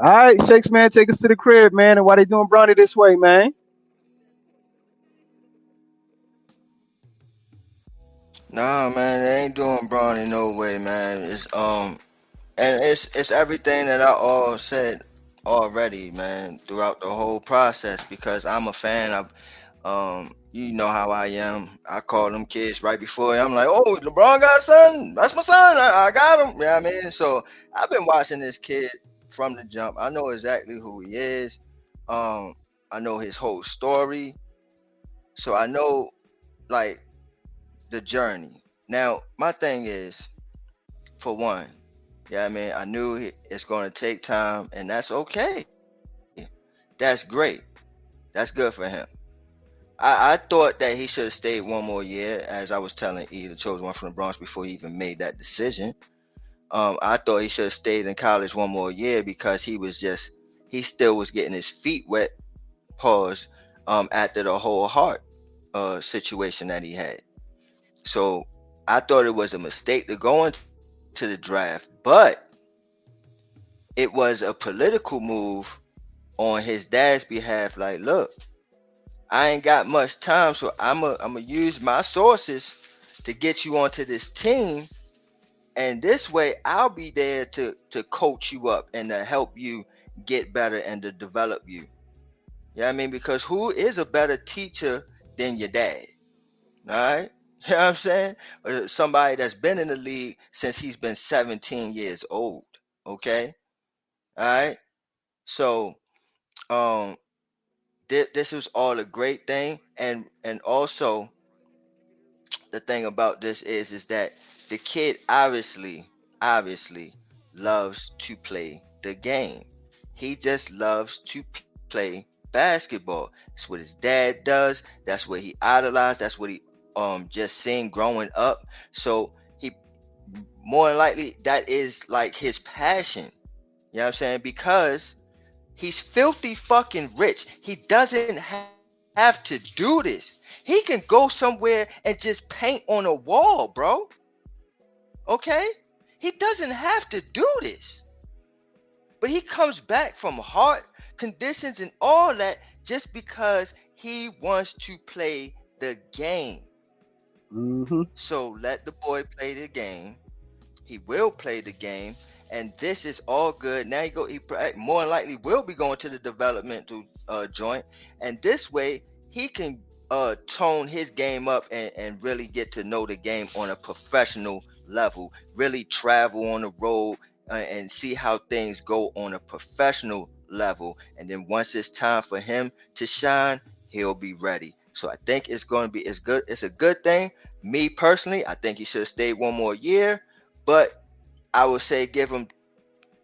S2: All right, Shakes, man, take us to the crib, man. And why they doing Brownie this way, man?
S4: Nah, man, they ain't doing Bronny no way, man. And it's everything that I all said already, man, throughout the whole process. Because I'm a fan of, you know how I am. I call them kids right before. I'm like, oh, LeBron got a son. That's my son. I got him. You know what I mean? So I've been watching this kid from the jump. I know exactly who he is. Um, I know his whole story. So I know like the journey. Now, my thing is, for one, yeah, I mean, I knew it's going to take time, and that's okay. That's great. That's good for him. I thought that he should have stayed one more year, as I was telling E, the chosen one from the Bronx, before he even made that decision. I thought he should have stayed in college one more year because he still was getting his feet wet, pause, after the whole heart situation that he had. So I thought it was a mistake to go into the draft, but it was a political move on his dad's behalf. Like, look, I ain't got much time, so I'm use my sources to get you onto this team, and this way I'll be there to coach you up and to help you get better and to develop you. Yeah, I mean, because who is a better teacher than your dad? All right. You know what I'm saying? Somebody that's been in the league since he's been 17 years old. Okay. All right. So, um, this was all a great thing, and also the thing about this is that the kid obviously loves to play the game. He just loves to play basketball. That's what his dad does. That's what he idolized. That's what he just seen growing up. So he, more than likely, that is like his passion. You know what I'm saying? Because he's filthy fucking rich. He doesn't have to do this. He can go somewhere and just paint on a wall, bro. Okay? He doesn't have to do this. But he comes back from heart conditions and all that just because he wants to play the game.
S2: Mm-hmm.
S4: So let the boy play the game. He will play the game, and this is all good. Now he more than likely will be going to the developmental joint, and this way he can tone his game up and really get to know the game on a professional level. Really travel on the road and see how things go on a professional level. And then once it's time for him to shine, he'll be ready. So I think it's going to be good. It's a good thing. Me personally, I think he should have stayed one more year. But I would say give him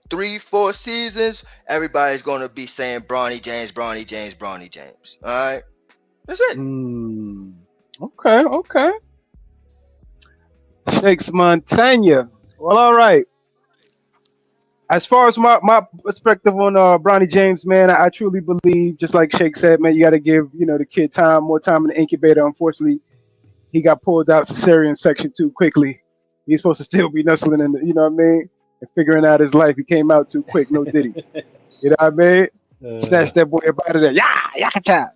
S4: 3-4 seasons. Everybody's going to be saying Bronny James, Bronny James, Bronny James. All right. That's it.
S2: Okay. Shakes Montana. Well, all right. As far as my perspective on Bronny James, man, I truly believe, just like Shake said, man, you got to give the kid more time in the incubator. Unfortunately, he got pulled out cesarean section too quickly. He's supposed to still be nestling in, what I mean, and figuring out his life. He came out too quick, no diddy. You know what I mean? Snatched that boy up out of there. Yeah.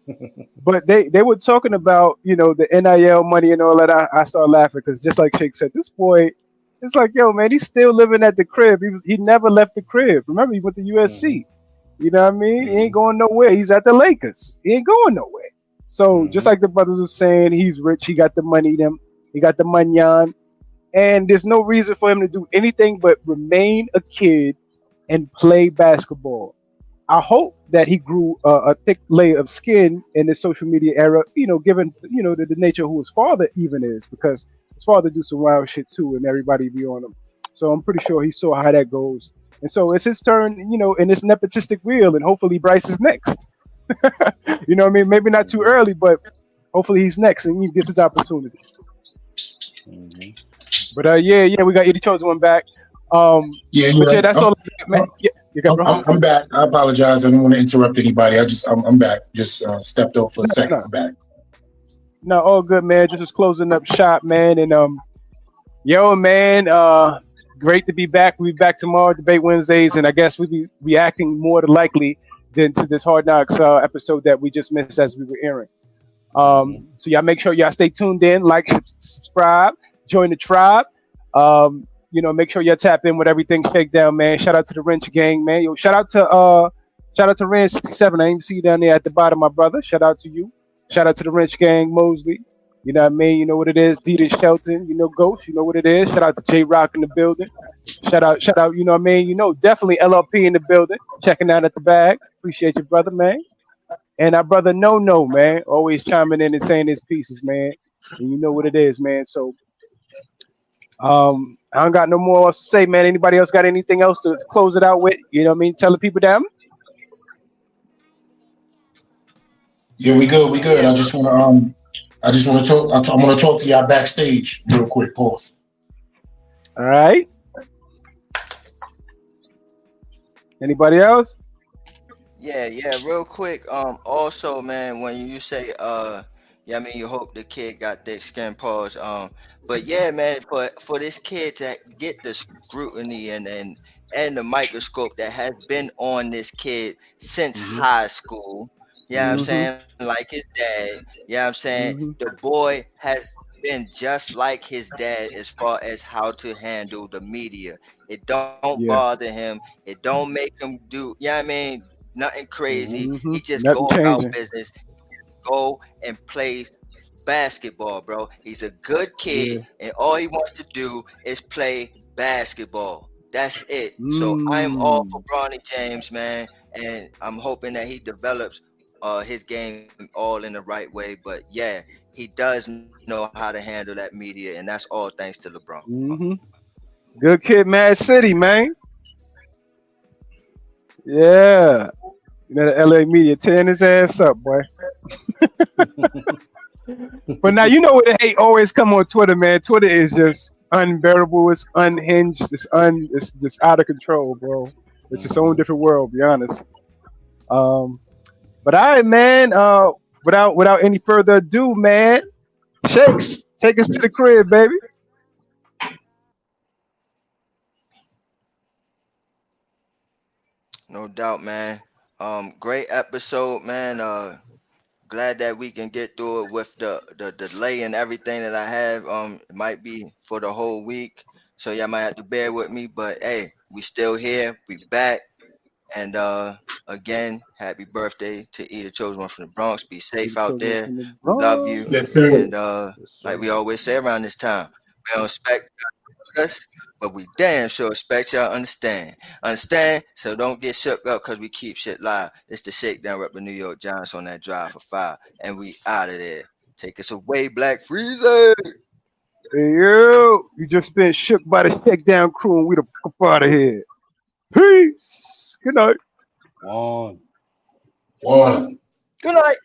S2: But they were talking about, the NIL money and all that. I started laughing because just like Shake said, this boy, it's like, yo, man, he's still living at the crib. He never left the crib. Remember, he went to USC. You know what I mean? He ain't going nowhere. He's at the Lakers. He ain't going nowhere. So just like the brothers was saying, he's rich. He got the money. He got the manyan. And there's no reason for him to do anything but remain a kid and play basketball. I hope that he grew a thick layer of skin in the social media era, given, the nature of who his father even is, because his father do some wild shit too, and everybody be on him. So I'm pretty sure he saw how that goes. And so it's his turn, in this nepotistic wheel, and hopefully Bryce is next. You know what I mean? Maybe not too early, but hopefully he's next and he gets his opportunity.
S3: Mm-hmm.
S2: But yeah, we got Eddie Chosen one back.
S5: Yeah, you're
S2: But yeah,
S5: right.
S2: that's all I got, man. Yeah, you got, bro.
S5: I'm back. I apologize. I don't want to interrupt anybody. I'm back. Just stepped out for a second.
S2: No,
S5: I'm back.
S2: no, all good, man. Just was closing up shop, man. And yo, man, great to be back. We'll be back tomorrow, Debate Wednesdays, and I guess we'll be reacting more than likely than to this Hard Knocks episode that we just missed as we were airing. So y'all make sure y'all stay tuned in, like, subscribe, join the tribe. Make sure y'all tap in with everything Shakedown, man. Shout out to the Wrench Gang, man. Yo, shout out to Ren 67. I didn't even see you down there at the bottom, my brother. Shout out to you. Shout out to the Wrench Gang, Mosley. You know what I mean? You know what it is. Deedon Shelton, you know, Ghost, you know what it is. Shout out to J Rock in the building. Shout out, you know what I mean? You know, definitely LLP in the building. Checking out at the bag. Appreciate your brother, man. And our brother No, man. Always chiming in and saying his pieces, man. And you know what it is, man. So I don't got no more else to say, man. Anybody else got anything else to close it out with? You know what I mean? Tell the people down.
S5: Yeah, we good. We good.
S4: Yeah,
S5: I just want to talk. I'm going to talk to y'all backstage real quick. Pause.
S2: All right. Anybody else?
S4: yeah, real quick. Also, man, when you say, yeah, I mean, you hope the kid got thick skin, pause. But yeah, man, for this kid to get the scrutiny and the microscope that has been on this kid since high school. You know what I'm
S2: Mm-hmm.
S4: saying? Like his dad. You know what I'm saying?
S2: Mm-hmm.
S4: The boy has been just like his dad as far as how to handle the media. It don't
S2: Yeah.
S4: bother him. It don't make him do, you know what I mean? Nothing crazy.
S2: Mm-hmm.
S4: He just
S2: Nothing
S4: go about
S2: changing.
S4: business, go and play basketball, bro. He's a good kid,
S2: Yeah.
S4: and all he wants to do is play basketball. That's it. So I am all for
S2: Mm.
S4: Bronny James, man, and I'm hoping that he develops his game all in the right way. But yeah, he does know how to handle that media, and that's all thanks to LeBron.
S2: Mm-hmm. Good kid, Mad City, man. Yeah. You know the LA media tearing his ass up, boy. But now you know what the hate always come on Twitter, man. Twitter is just unbearable. It's unhinged. It's just out of control, bro. It's its own different world. Be honest. Um, but all right, man. Without any further ado, man. Shakes, take us to the crib, baby.
S4: No doubt, man. Great episode, man. Glad that we can get through it with the delay and everything that I have. It might be for the whole week, so y'all might have to bear with me. But hey, we still here. We back, and again, happy birthday to Eda Chosen One from the Bronx. Be safe
S2: Eddie
S4: out
S2: Chosen
S4: there.
S2: from the
S4: We love you,
S5: Yes,
S2: Bronx.
S5: sir.
S4: and like we always say around this time, we don't expect us, but we damn sure expect y'all understand. Understand? So don't get shook up because we keep shit live. It's the Shakedown rep New York Giants on that drive for 5, and we out of there. Take us away, Black Freezer.
S2: Hey, you just been shook by the shakedown crew, and we the fuck out of here. Peace. Good night.
S3: On.
S5: One.
S4: Good night.